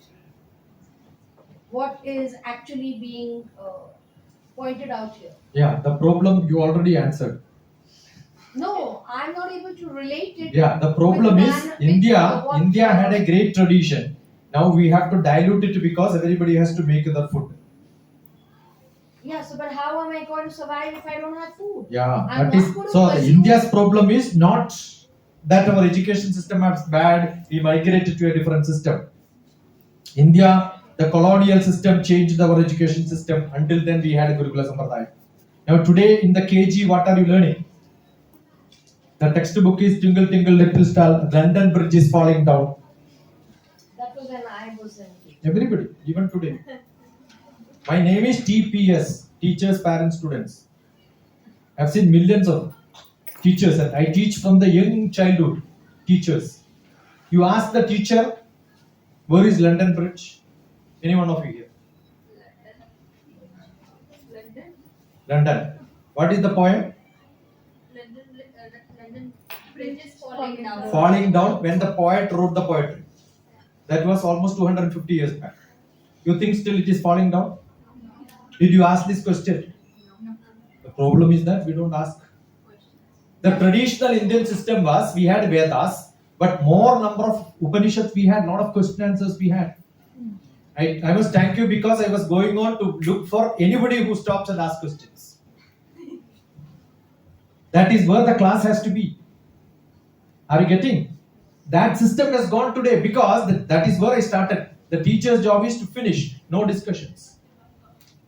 what is actually being pointed out here. Yeah, the problem you already answered. No, I'm not able to relate it. Yeah, the problem with is with India what, had a great tradition. Now we have to dilute it because everybody has to make the food. Yeah, so but how am I going to survive if I don't have food? Yeah, I'm that not is going to so. pursue- India's problem is not that our education system is bad. We migrated to a different system. India, the colonial system changed our education system. Until then, we had a Gurukula Sampradaya. Now today in the KG, what are you learning? The textbook is Tingle Tingle Little Star. London Bridge is falling down. That was when I was in. Everybody, even today. My name is TPS, Teachers, Parents, Students. I've seen millions of teachers and I teach from the young childhood. Teachers. You ask the teacher, where is London Bridge? Any one of you here? London, London. What is the poem? London Bridge is falling down. Falling down when the poet wrote the poetry. That was almost 250 years back. You think still it is falling down? Did you ask this question? The problem is that we don't ask. The traditional Indian system was we had Vedas, but more number of Upanishads we had, lot of question answers we had. I must thank you because I was going on to look for anybody who stops and asks questions. That is where the class has to be. Are you getting? That system has gone today because that is where I started. The teacher's job is to finish, no discussions.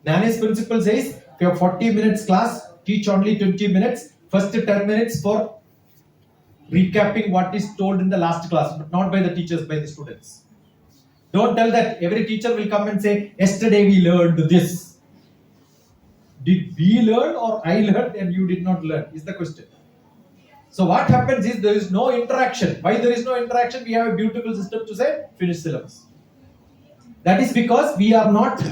Nani's principle says, if you have 40 minutes class, teach only 20 minutes. First 10 minutes for recapping what is told in the last class, but not by the teachers, by the students. Don't tell that every teacher will come and say, yesterday we learned this. Did we learn or I learned and you did not learn? Is the question. So what happens is there is no interaction. Why there is no interaction? We have a beautiful system to say, finish syllabus. That is because we are not,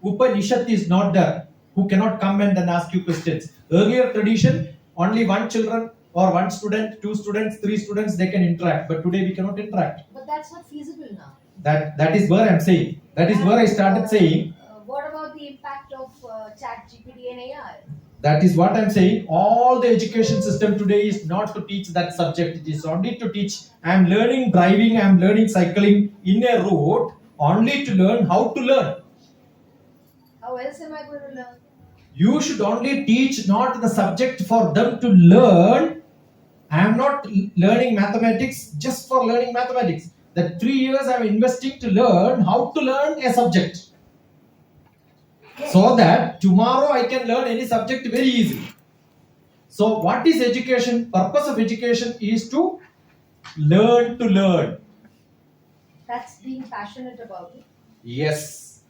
Upanishad is not there, who cannot come and then ask you questions. Earlier tradition, only one children or one student, two students, three students, they can interact. But today we cannot interact. But that's not feasible now. That is where I'm saying. That is where I started saying. What about the impact of chat GPT and AI? That is what I'm saying. All the education system today is not to teach that subject. It is only to teach. I'm learning driving, I'm learning cycling in a route only to learn how to learn. How else am I going to learn? You should only teach not the subject for them to learn. I am not learning mathematics just for learning mathematics. The 3 years I'm investing to learn how to learn a subject. So that tomorrow I can learn any subject very easily. So what is education? Purpose of education is to learn. That's being passionate about it, Yes.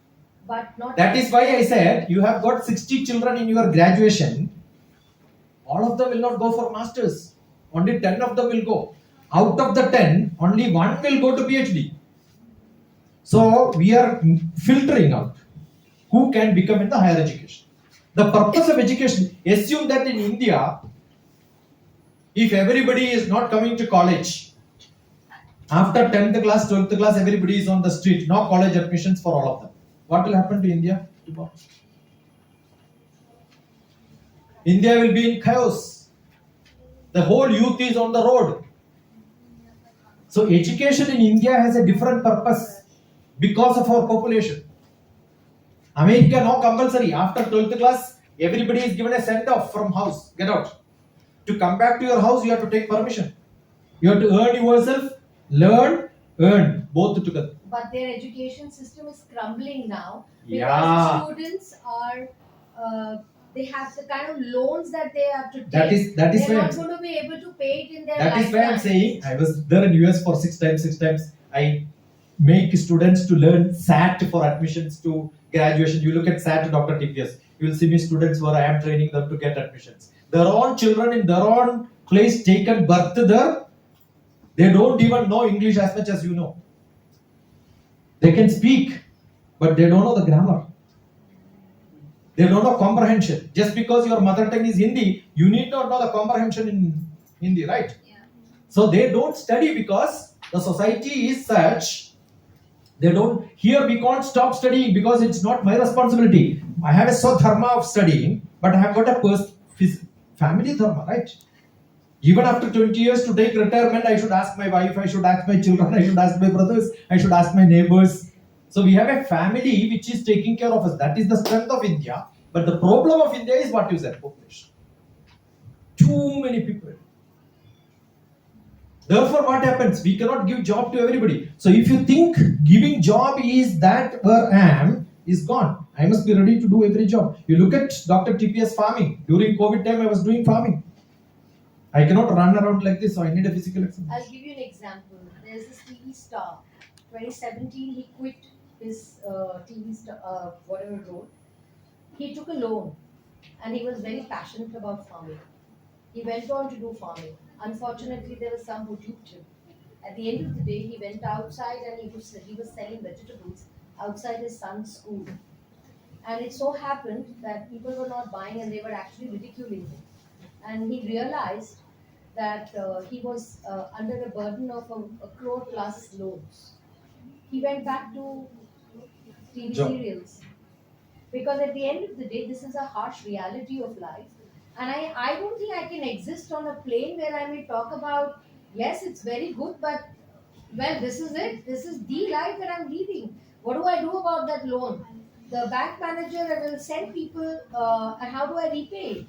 but not. That is why I said you have got 60 children in your graduation. All of them will not go for masters. Only 10 of them will go. Out of the 10, only one will go to PhD. So we are filtering out who can become in the higher education. The purpose of education, assume that in India, if everybody is not coming to college, after 10th class, 12th class, everybody is on the street, no college admissions for all of them. What will happen to India? India will be in chaos. The whole youth is on the road. So education in India has a different purpose because of our population. America, no compulsory. After 12th class, everybody is given a send off from house. Get out. To come back to your house, you have to take permission. You have to earn yourself, learn, earn, both together. But their education system is crumbling now because Yeah. the students are. They have the kind of loans that they have to take. That is They're why not I'm, going to be able to pay it in their that is why I'm lifetime. saying I was there in US for 6 times. I make students to learn SAT for admissions to graduation. You look at SAT DrTPS, you will see me students where I am training them to get admissions. Their own children in their own place taken birth there. They don't even know English as much as you know. They can speak, but they don't know the grammar. They don't know comprehension. Just because your mother tongue is Hindi, you need not know the comprehension in Hindi, right? Yeah. So they don't study because the society is such. They don't. Here we can't stop studying because it's not my responsibility. I have a dharma of studying, but I have got a family dharma, right? Even after 20 years to take retirement, I should ask my wife, I should ask my children, I should ask my brothers, I should ask my neighbors. So we have a family which is taking care of us. That is the strength of India. But the problem of India is what you said, population. Too many people. Therefore, what happens? We cannot give job to everybody. So if you think giving job is that where I am, is gone. I must be ready to do every job. You look at DrTPS farming. During COVID time, I was doing farming. I cannot run around like this, so I need a physical exercise. I'll give you an example. There's this TV star. 2017, he quit his TV star, whatever role. He took a loan, and he was very passionate about farming. He went on to do farming. Unfortunately, there was some who duped him. At the end of the day, he went outside and he was selling vegetables outside his son's school. And it so happened that people were not buying and they were actually ridiculing him. And he realized that he was under the burden of a crore plus loans. He went back to TV Job. serials because at the end of the day, this is a harsh reality of life. And I don't think I can exist on a plane where I may talk about, yes, it's very good, but well, this is it. This is the life that I'm leading. What do I do about that loan? The bank manager will send people, and how do I repay it?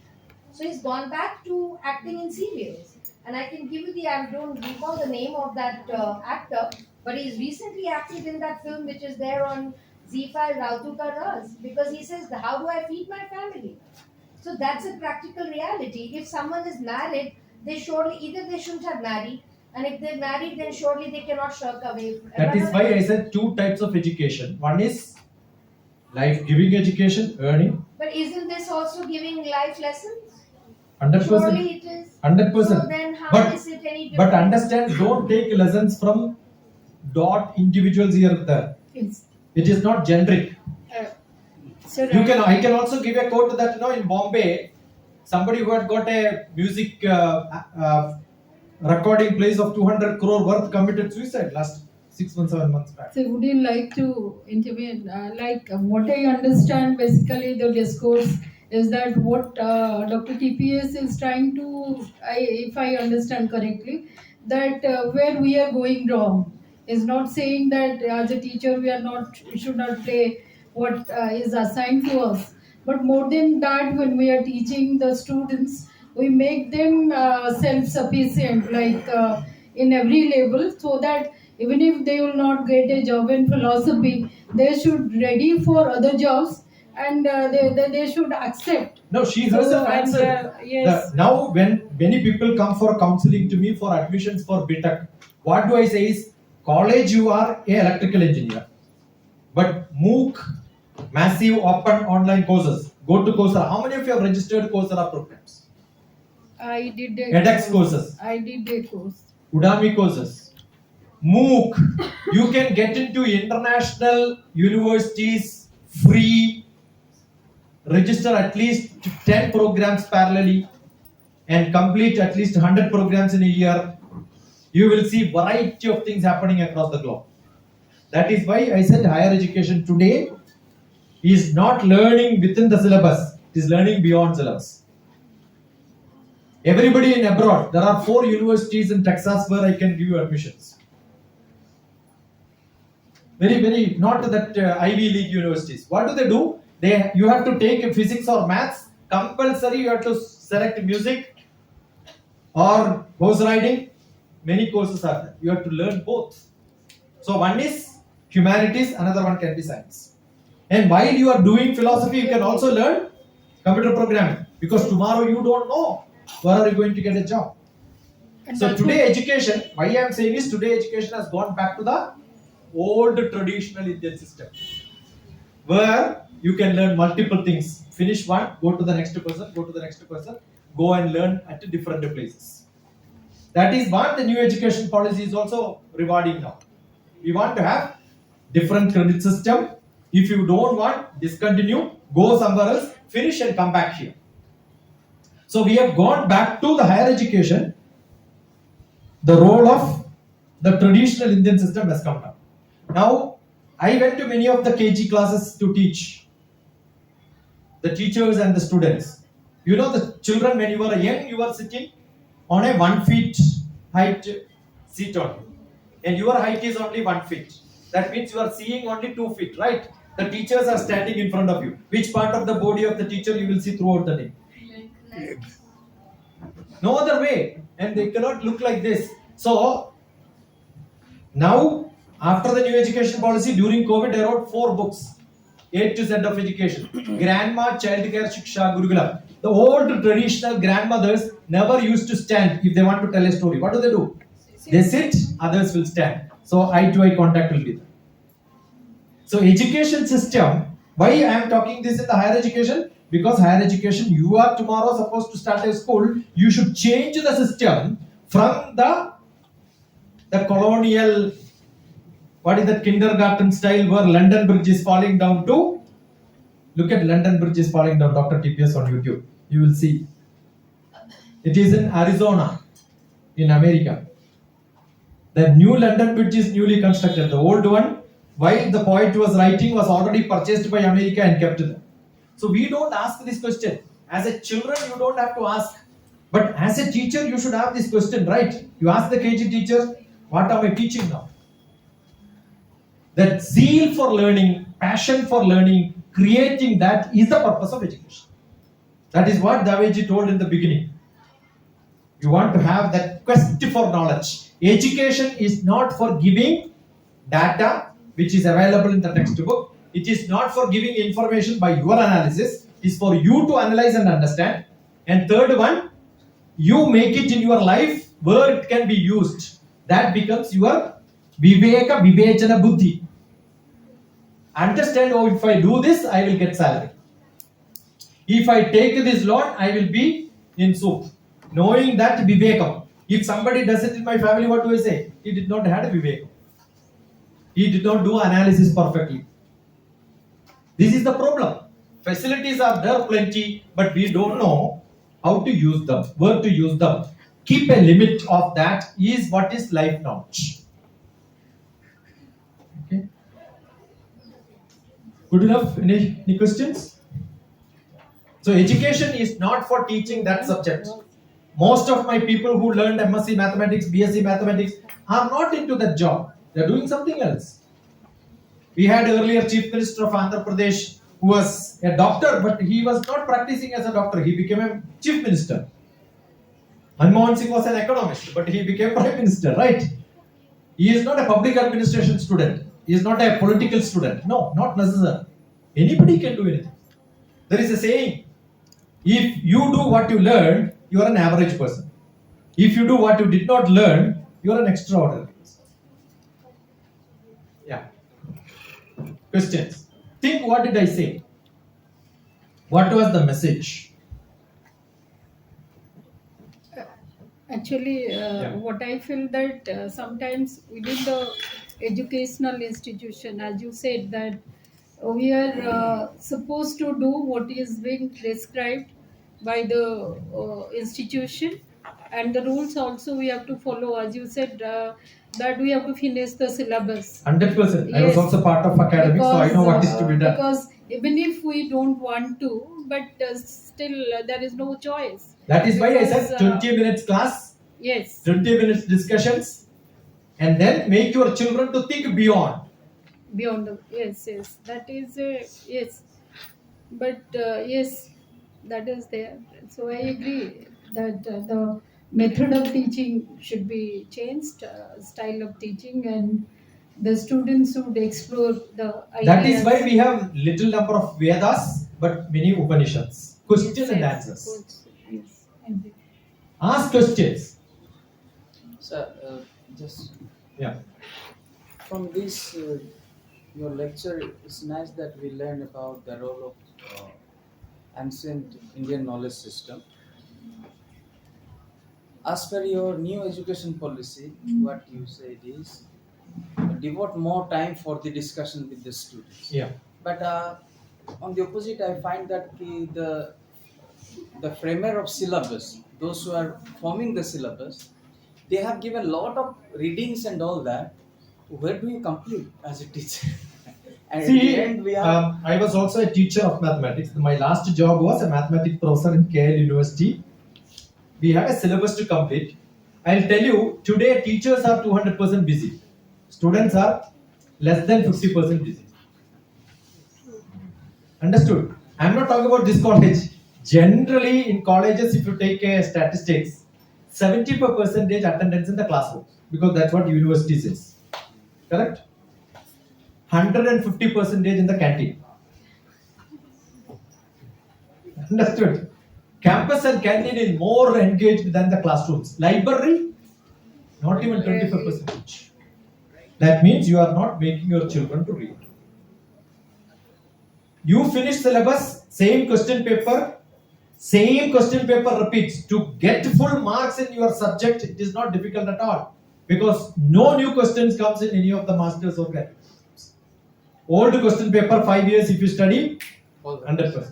So he's gone back to acting in serials. And I can give you I don't recall the name of that actor, but he's recently acted in that film which is there on Z5 Rautu Ka Raz, because he says, how do I feed my family? So that's a practical reality. If someone is married, they surely either they shouldn't have married, and if they're married, then surely they cannot shirk away. That is why I said two types of education. One is life-giving education, earning. But isn't this also giving life lessons? 100%. Surely it is. 100%. So then how But- is it any But different? understand, don't take lessons from individuals here or there. Yes. It is not generic. Sir, I can also give a quote that in Bombay, somebody who had got a music recording place of 200 crore worth committed suicide last 6 months, 7 months back. So would you like to intervene? What I understand, basically the discourse is that what Dr. TPS is trying to, if I understand correctly, that where we are going wrong is not saying that as a teacher we should not play what is assigned to us, but more than that, when we are teaching the students, we make them self-sufficient, in every level, so that even if they will not get a job in philosophy, they should ready for other jobs, and they should accept. No, she So, herself and, answered. yes. Now, when many people come for counseling to me for admissions for BTech, what do I say is, college you are a electrical engineer, but MOOC, massive open online courses, go to Coursera. How many of you have registered Coursera programs? I did a edX courses, I did a course. Udemy courses, MOOC. You can get into international universities free, register at least 10 programs parallelly, and complete at least 100 programs in a year. You will see variety of things happening across the globe. That is why I said higher education today is not learning within the syllabus, it is learning beyond syllabus. Everybody in abroad, there are 4 universities in Texas where I can give you admissions. Very, not that Ivy League universities. What do? You have to take physics or maths, compulsory you have to select music or horse riding. Many courses are there. You have to learn both. So one is humanities, another one can be science. And while you are doing philosophy, you can also learn computer programming, because tomorrow you don't know where are you going to get a job. And So that's today education, why I am saying is today education has gone back to the old traditional Indian system, where you can learn multiple things. Finish one, go to the next person, go and learn at different places. That is what the new education policy is also rewarding now. We want to have different credit system. If you don't want, discontinue, go somewhere else, finish and come back here. So we have gone back to the higher education. The role of the traditional Indian system has come down. Now, I went to many of the KG classes to teach the teachers and the students. You know, the children, when you are young, you are sitting on a 1 feet height seat only, and your height is only 1 feet. That means you are seeing only 2 feet, right? The teachers are standing in front of you. Which part of the body of the teacher you will see throughout the day? No other way, and they cannot look like this. So now, after the new education policy, during COVID, I wrote 4 books, A to Z of education. Grandma, Child Care, Shiksha, Gurukula. The old traditional grandmothers never used to stand if they want to tell a story. What do? They sit, others will stand. So eye-to-eye contact will be there. So education system, why I am talking this in the higher education? Because higher education, you are tomorrow supposed to start a school, you should change the system from the colonial, what is that kindergarten style where London Bridge is falling down to, look at London Bridge is falling down, DrTPS on YouTube, you will see. It is in Arizona, in America. The new London Bridge is newly constructed. The old one, while the poet was writing, was already purchased by America and kept there. So we don't ask this question. As a children, you don't have to ask. But as a teacher, you should have this question, right? You ask the KG teacher, what am I teaching now? That zeal for learning, passion for learning, creating that is the purpose of education. That is what Daveji told in the beginning. You want to have that quest for knowledge. Education is not for giving data which is available in the textbook. It is not for giving information by your analysis. It is for you to analyze and understand. And third one, you make it in your life where it can be used. That becomes your viveka, vivechana, buddhi. Understand, oh, if I do this, I will get salary. If I take this loan, I will be in soup. Knowing that vivekam. If somebody does it in my family, what do I say? He did not have a vivekam. He did not do analysis perfectly. This is the problem. Facilities are there plenty, but we don't know how to use them, where to use them. Keep a limit of that is what is life knowledge. Okay. Good enough? Any questions? So education is not for teaching that subject. Most of my people who learned MSc Mathematics, BSc Mathematics are not into that job. They are doing something else. We had earlier Chief Minister of Andhra Pradesh who was a doctor, but he was not practicing as a doctor. He became a Chief Minister. Manmohan Singh was an economist, but he became Prime Minister, right? He is not a public administration student. He is not a political student. No, not necessary. Anybody can do anything. There is a saying, if you do what you learned, you are an average person. If you do what you did not learn, you are an extraordinary person. Yeah. Questions? Think, what did I say? What was the message? Actually, Yeah. what I feel that sometimes within the educational institution, as you said, that we are supposed to do what is being prescribed by the institution, and the rules also we have to follow. As you said, that we have to finish the syllabus. 100%. I was Yes. also part of academics, so I know what is to be done. Because even if we don't want to, but still there is no choice. That is why I Because, said 20 minutes class, Yes. 20 minutes discussions, and then make your children to think beyond. Beyond the yes, that is yes, but yes, that is there. So I agree that the method of teaching should be changed, style of teaching, and the students should explore the ideas. That is why we have little number of Vedas, but many Upanishads. Question and answers. Yes, and Ask questions. Sir, just Yeah. from this, your lecture, it's nice that we learn about the role of ancient Indian knowledge system. As per your new education policy, what you said is devote more time for the discussion with the students. Yeah. But on the opposite, I find that the framer of syllabus, those who are forming the syllabus, they have given a lot of readings and all that. Where do you complete as a teacher? And at See, the end we have I was also a teacher of mathematics. My last job was a mathematics professor in KL University. We have a syllabus to complete. I'll tell you, today teachers are 200% busy. Students are less than 50% busy. Understood? I'm not talking about this college. Generally, in colleges, if you take a statistics, 75% attendance in the classroom, because that's what university says. Correct? 150% in the canteen. Understood? Campus and canteen is more engaged than the classrooms. Library, not even 25%. That means you are not making your children to read. You finish syllabus, same question paper repeats. To get full marks in your subject, it is not difficult at all, because no new questions comes in any of the masters or graduates. Old question paper, 5 years if you study, 100%.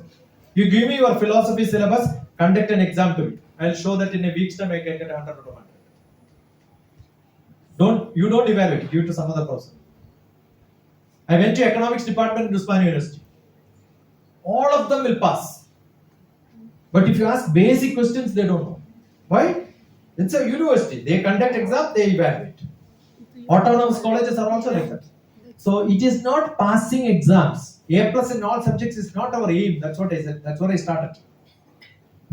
You give me your philosophy syllabus, conduct an exam to me. I'll show that in a week's time I can get 100 out of 100. You don't evaluate, give it to some other person. I went to economics department in Usmania University. All of them will pass. But if you ask basic questions, they don't know. Why? It's a university. They conduct exam, they evaluate. Autonomous colleges are also like that. So it is not passing exams. A plus in all subjects is not our aim. That's what I said. That's what I started.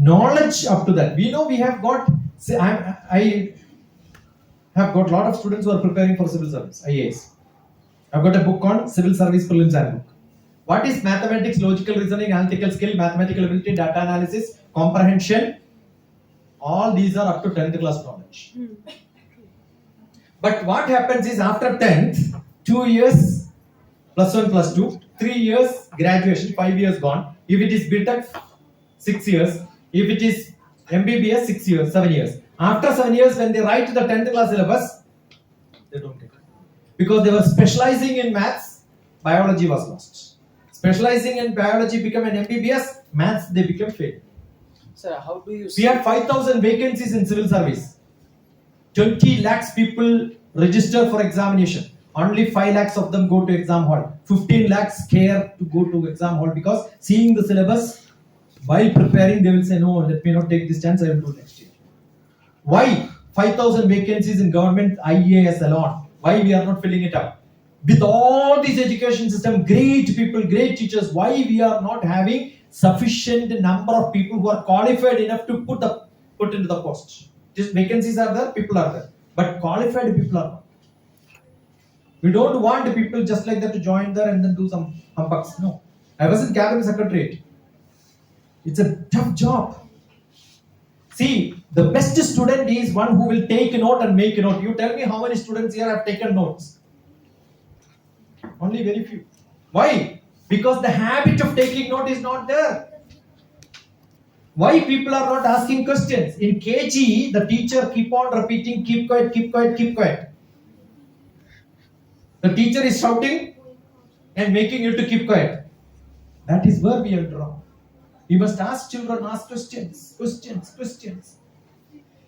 knowledge up to that. We know we have got, say, I have got a lot of students who are preparing for civil service, IAS. I've got a book on civil service prelims handbook. What is mathematics, logical reasoning, analytical skill, mathematical ability, data analysis, comprehension? All these are up to 10th class knowledge. But what happens is after 10th, 2 years, plus 1, plus 2, 3 years graduation, 5 years gone. If it is BTech, 6 years. If it is MBBS, 6 years, 7 years. After 7 years, when they write the 10th class syllabus, they don't get it. Because they were specializing in maths, biology was lost. Specializing in biology become an MBBS, maths they become failed. Sir, how do you We see? had 5,000 vacancies in civil service. 20 lakhs people register for examination. Only 5 lakhs of them go to exam hall. 15 lakhs care to go to exam hall because seeing the syllabus, while preparing, they will say, no, let me not take this chance, I will do next year. Why 5,000 vacancies in government IAS alone? Why we are not filling it up? With all this education system, great people, great teachers, why we are not having sufficient number of people who are qualified enough to put into the post? Just vacancies are there, people are there, but qualified people are not. We don't want people just like that to join there and then do some humbugs. No. I was in cabinet secretariat. It's a tough job. See, the best student is one who will take a note and make a note. You tell me how many students here have taken notes? Only very few. Why? Because the habit of taking note is not there. Why people are not asking questions? In KG, the teacher keep on repeating, keep quiet, keep quiet, keep quiet. The teacher is shouting and making you to keep quiet. That is where we are wrong. We must ask children, ask questions, questions.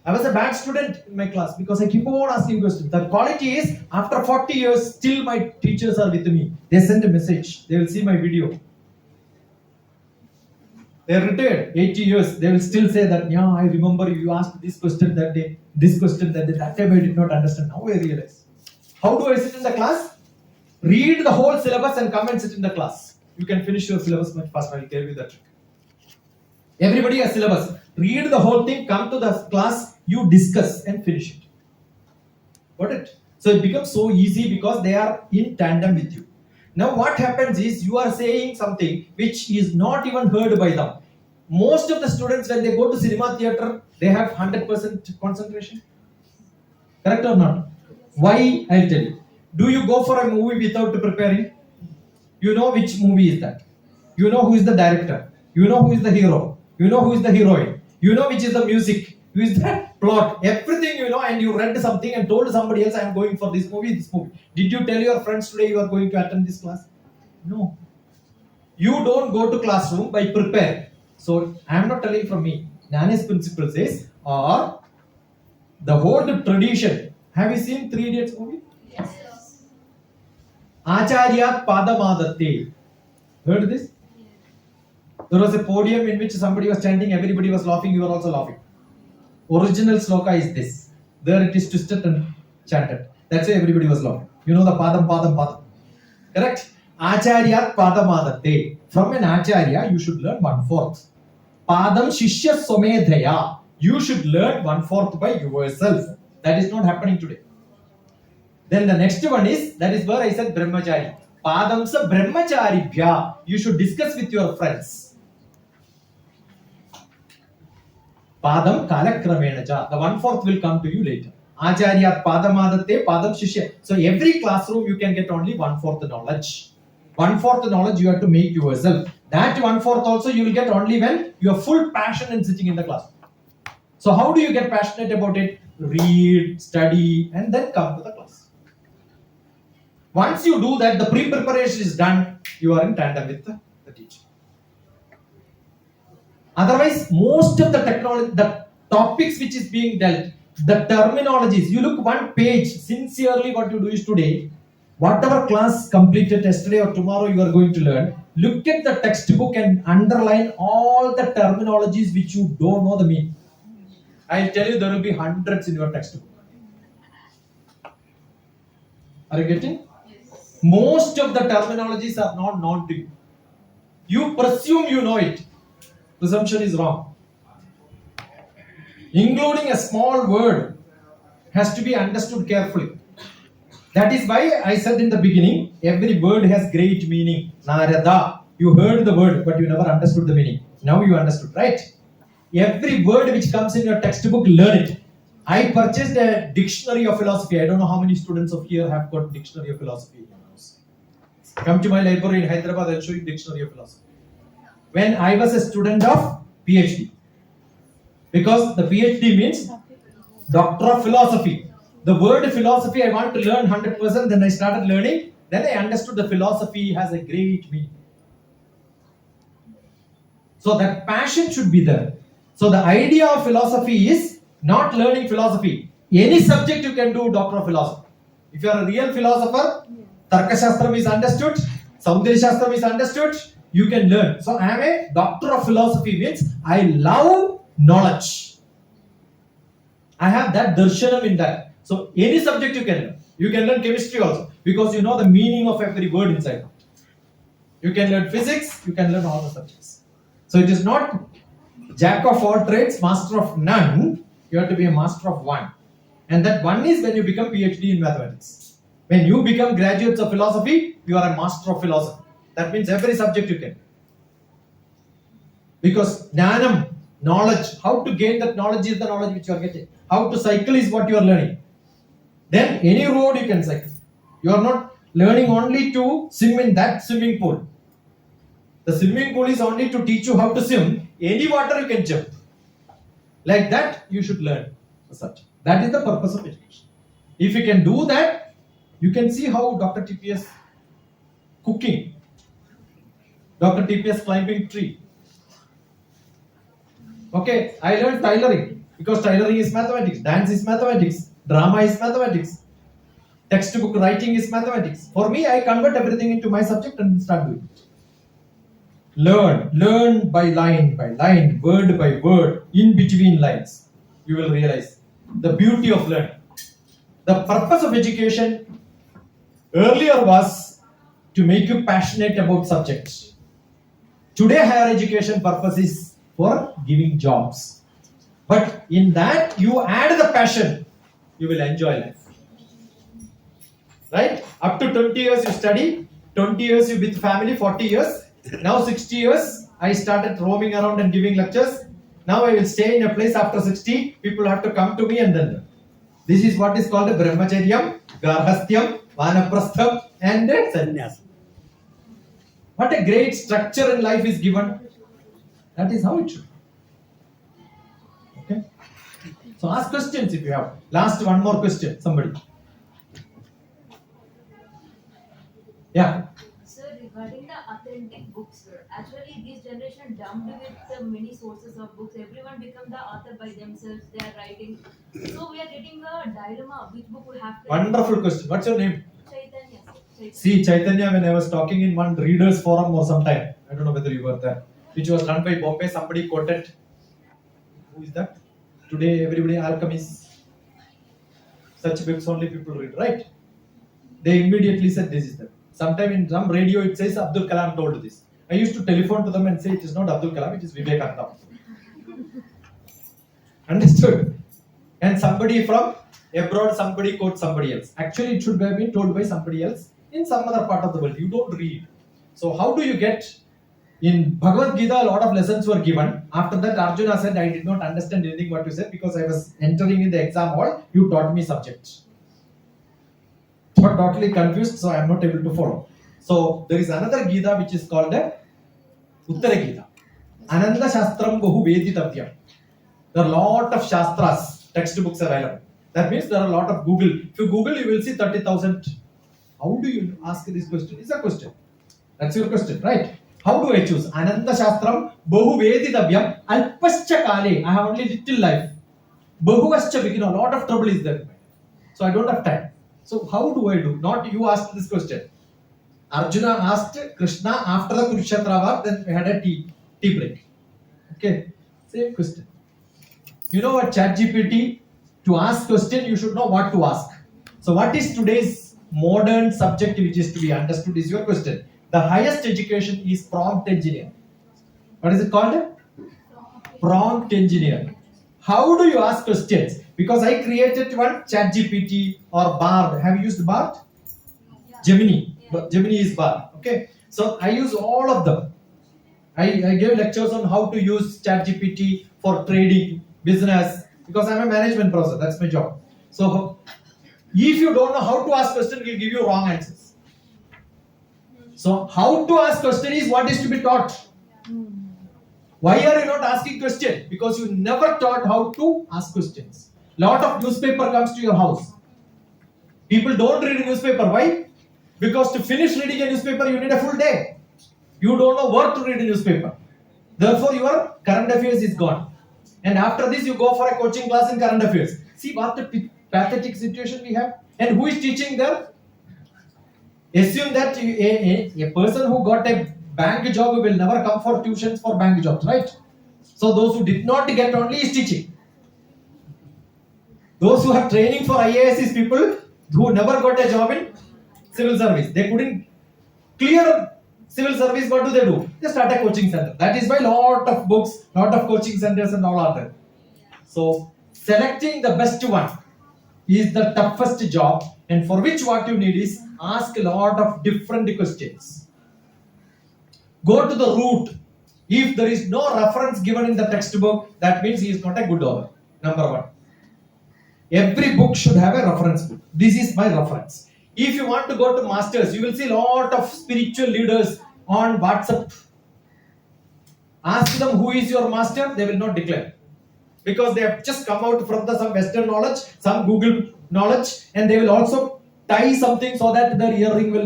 I was a bad student in my class because I keep on asking questions. The quality is, after 40 years, still my teachers are with me. They send a message. They will see my video. They are retired, 80 years. They will still say that, yeah, I remember you asked this question that day, this question that day. That time I did not understand. Now I realize. How do I sit in the class? Read the whole syllabus and come and sit in the class. You can finish your syllabus much faster. I will tell you that trick. Everybody has syllabus. Read the whole thing, come to the class, you discuss and finish it. Got it? So it becomes so easy because they are in tandem with you. Now what happens is you are saying something which is not even heard by them. Most of the students when they go to cinema theatre, they have 100% concentration. Correct or not? Why? I'll tell you. Do you go for a movie without preparing? You know which movie is that. You know who is the director. You know who is the hero. You know who is the heroine. You know which is the music. Who is the plot. Everything you know, and you read something and told somebody else, I am going for this movie, this movie. Did you tell your friends today you are going to attend this class? No. You don't go to classroom by prepare. So I am not telling from me. Nani's principle says, or the whole tradition. Have you seen 3 Idiots movie? Yes. Acharya Padamadatte. Heard this? There was a podium in which somebody was chanting, everybody was laughing, you were also laughing. Original sloka is this. There it is twisted and chanted. That's why everybody was laughing. You know the Padam, Padam, Padam. Correct? Acharya Padamadatte. From an Acharya, you should learn 1/4. Padam Shishya Somedhaya. You should learn 1/4 by yourself. That is not happening today. Then the next one is, that is where I said Brahmachari. Padamsa Brahmacharibhya. You should discuss with your friends. Padam Kalakramenaja. The 1/4 will come to you later. Acharya Padamadatte, Padam Shishya. So every classroom you can get only 1/4 knowledge. 1/4 knowledge you have to make yourself. That 1/4 also you will get only when you have full passion in sitting in the class. So how do you get passionate about it? Read, study, and then come to the class. Once you do that, the pre-preparation is done. You are in tandem with the teacher. Otherwise, most of the technology, the topics which is being dealt, the terminologies, you look one page, sincerely what you do is today, whatever class completed yesterday or tomorrow you are going to learn, look at the textbook and underline all the terminologies which you don't know the meaning. I'll tell you there will be hundreds in your textbook. Are you getting? Yes. Most of the terminologies are not known to you. You presume you know it. Presumption is wrong. including a small word, has to be understood carefully. That is why I said in the beginning, every word has great meaning. Narada. You heard the word, but you never understood the meaning. Now you understood, right? Every word which comes in your textbook, learn it. I purchased a dictionary of philosophy. I don't know how many students of here have got dictionary of philosophy in your house. Come to my library in Hyderabad, I'll show you dictionary of philosophy. When I was a student of PhD, because the PhD means Doctor of Philosophy. The word philosophy I want to learn 100%, then I started learning, then I understood the philosophy has a great meaning. So that passion should be there. So the idea of philosophy is not learning philosophy. Any subject you can do Doctor of Philosophy. If you are a real philosopher, Tarka Shastram is understood, Saundari Shastram is understood, you can learn. So I am a Doctor of Philosophy means I love knowledge. I have that darshanam in that. So any subject you can learn. You can learn chemistry also because you know the meaning of every word inside. You can learn physics, you can learn all the subjects. So it is not jack of all trades, master of none. You have to be a master of one. And that one is when you become PhD in mathematics. When you become graduates of philosophy, you are a master of philosophy. That means every subject you can. Because jnanam, knowledge, how to gain that knowledge is the knowledge which you are getting. How to cycle is what you are learning. Then any road you can cycle. You are not learning only to swim in that swimming pool. The swimming pool is only to teach you how to swim. Any water you can jump. Like that, you should learn such. That is the purpose of education. If you can do that, you can see how DrTPS cooking, DrTPS climbing tree. Okay, I learned tailoring because tailoring is mathematics, dance is mathematics, drama is mathematics, textbook writing is mathematics. For me, I convert everything into my subject and start doing it. Learn by line, word by word, in between lines. You will realize the beauty of learning. The purpose of education earlier was to make you passionate about subjects. Today, higher education purpose is for giving jobs. But in that, you add the passion, you will enjoy life. Right? Up to 20 years you study, 20 years you with family, 40 years. Now 60 years, I started roaming around and giving lectures. Now I will stay in a place after 60. People have to come to me and then learn. This is what is called a brahmacharyam, garhasthyam, vanaprastham and sannyasam. What a great structure in life is given. That is how it should be. Okay? So ask questions if you have. Last one more question, somebody. Yeah. Sir, regarding the authentic books, sir, actually this generation dumped with many sources of books. Everyone become the author by themselves. They are writing. So we are getting a dilemma. Which book we have to? Wonderful question. What's your name? Chaitanya, sir. Chaitanya. See, Chaitanya, when I was talking in one readers forum or sometime, I don't know whether you were there, which was done by Bombay, somebody quoted. Who is that? Today, everybody alchemists. Such books only people read, right? They immediately said this is that. Sometime in some radio it says Abdul Kalam told this. I used to telephone to them and say it is not Abdul Kalam, it is Vivekananda. Understood? And somebody from abroad, somebody quotes somebody else. Actually, it should have been told by somebody else in some other part of the world. You don't read. So how do you get? In Bhagavad Gita, a lot of lessons were given. After that, Arjuna said, I did not understand anything what you said because I was entering in the exam hall. You taught me subjects. But totally confused, so I am not able to follow. So there is another Gita which is called the Uttara Gita. Ananda Shastram Bahu Veditavyam. There are a lot of Shastras, textbooks available. That means there are a lot of Google. If you Google, you will see 30,000. How do you ask this question? It's a question. That's your question, right? How do I choose? Ananda Shastram Bahu Veditavyam Alpascha Kale. I have only little life. Bahuvascha Vikino. A lot of trouble is there. So I don't have time. So how do I do? Not you asked this question. Arjuna asked Krishna after the Kurukshetra war, then we had a tea break. Okay, same question. You know what ChatGPT, to ask question, you should know what to ask. So what is today's modern subject which is to be understood is your question. The highest education is prompt engineer. What is it called? Prompt engineer. How do you ask questions? Because I created one ChatGPT or Bard. Have you used Bard? Gemini. Gemini is Bard. Okay. So I use all of them. I give lectures on how to use ChatGPT for trading, business, because I'm a management professor. That's my job. So if you don't know how to ask questions, it will give you wrong answers. So how to ask question is what is to be taught. Why are you not asking questions? Because you never taught how to ask questions. Lot of newspaper comes to your house. People don't read a newspaper. Why? Because to finish reading a newspaper, you need a full day. You don't know where to read a newspaper. Therefore, your current affairs is gone. And after this, you go for a coaching class in current affairs. See what the pathetic situation we have. And who is teaching there? Assume that a person who got a bank job will never come for tuitions for bank jobs, right? So those who did not get only is teaching. Those who are training for IAS is people who never got a job in civil service. They couldn't clear civil service. What do? They start a coaching center. That is why lot of books, lot of coaching centers and all are there. So selecting the best one is the toughest job, and for which what you need is ask a lot of different questions. Go to the root. If there is no reference given in the textbook, that means he is not a good author. Number one. Every book should have a reference book. This is my reference. If you want to go to masters, you will see a lot of spiritual leaders on WhatsApp. Ask them who is your master, they will not declare. Because they have just come out from some Western knowledge, some Google knowledge, and they will also tie something so that their earphone will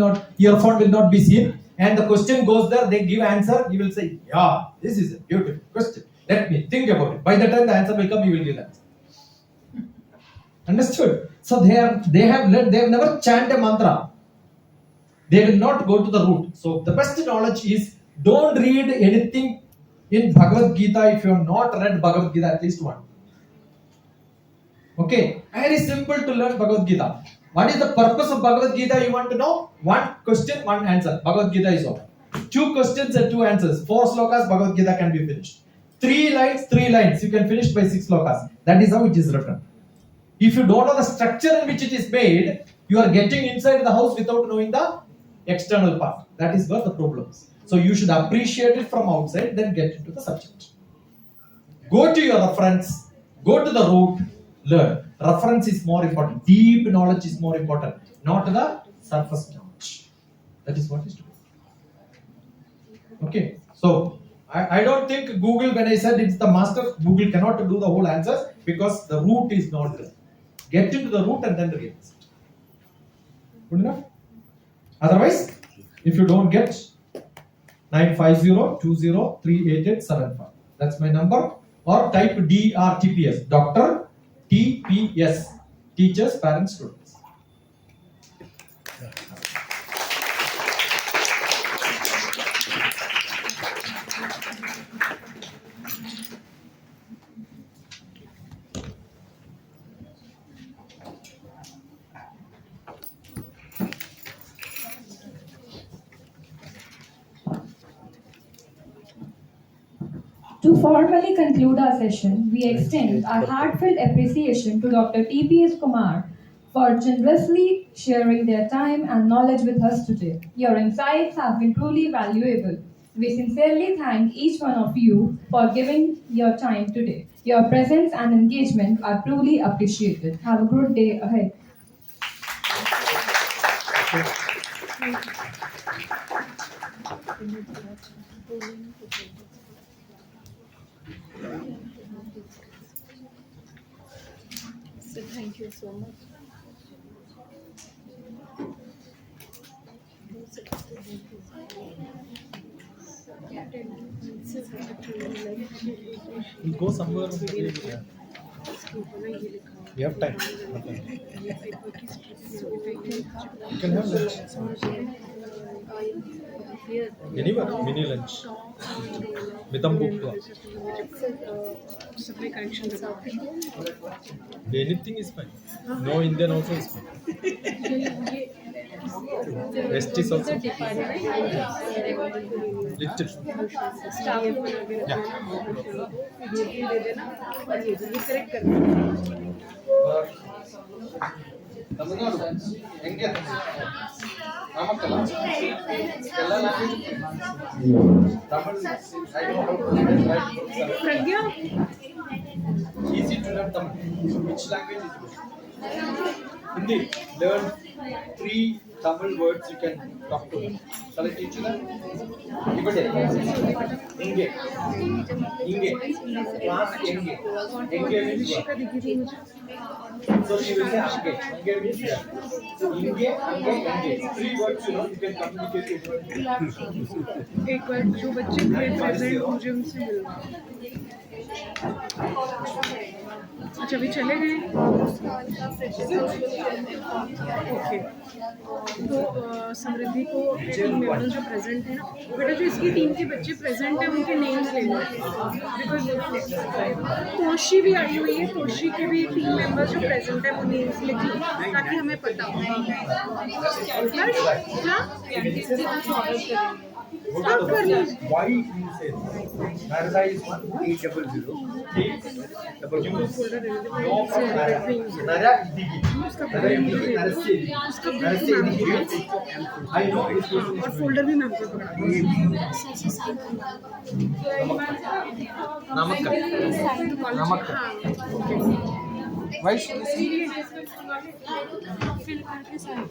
not be seen. And the question goes there, they give answer, you will say, yeah, this is a beautiful question. Let me think about it. By the time the answer will come, you will give that. Understood? So they have never chanted a mantra. They will not go to the root. So the best knowledge is don't read anything in Bhagavad Gita if you have not read Bhagavad Gita at least one. Okay, very simple to learn Bhagavad Gita. What is the purpose of Bhagavad Gita? You want to know? One question, one answer. Bhagavad Gita is over. 2 questions and 2 answers. 4 slokas, Bhagavad Gita can be finished. 3 lines, 3 lines. You can finish by 6 slokas. That is how it is written. If you don't know the structure in which it is made, you are getting inside the house without knowing the external part. That is where the problem is. So you should appreciate it from outside, then get into the subject. Go to your reference, go to the root, learn. Reference is more important. Deep knowledge is more important, not the surface knowledge. That is what is to be. Okay, so I don't think Google, when I said it's the master, Google cannot do the whole answers because the root is not there. Get into the root and then realize it. Good enough? Otherwise, if you don't get 95020388875, that's my number, or type DrTPS, Dr. TPS, Teachers, Parents, Students. To formally conclude our session, we extend our heartfelt appreciation to Dr. TPS Kumar for generously sharing their time and knowledge with us today. Your insights have been truly valuable. We sincerely thank each one of you for giving your time today. Your presence and engagement are truly appreciated. Have a good day ahead. So thank you so much. We'll go somewhere. We have time. You can have lunch. Anywhere, mini lunch. Anything is fine. No Indian also is fine. West is also little. Tamil Nadu ಹೆಂಗೆ ನಾಮಕ್ಕಲ್ಲ ಎಲ್ಲ language Tamil I know how to write easy to learn Tamil. Which language is good? Hindi. Learn 3 Tamil words you can talk to them. Shall I teach you that? Ibade. Inge. Inge. Class Inge. Inge means what? So she will say Ange. Ange means here. So Inge, Ange, Ange. 3 words you know you can communicate with them. एक बार जो बच्चे present मुझे उनसे मिलवा अच्छा अभी चले गए ओके तो समृद्धि को अपने टीम मेंबर्स जो प्रेजेंट है ना बेटा जो इसकी टीम के बच्चे प्रेजेंट हैं उनके नेम्स ले लो बिकॉज तोशी भी आई हुई है तोशी के भी टीम मेंबर्स जो प्रेजेंट है वो नेम्स लिख लो ताकि हमें पता हो क्या आप कर लीजिए Why you say Narada is 1800. Double Q. No from Nara. Nara Idigi. Nara Idigi. Narasya Idigi. Narasya Idigi. I know this question. और फोल्डर भी मैम को पकड़ा Namakka. Namakka. Why should fill करके साइड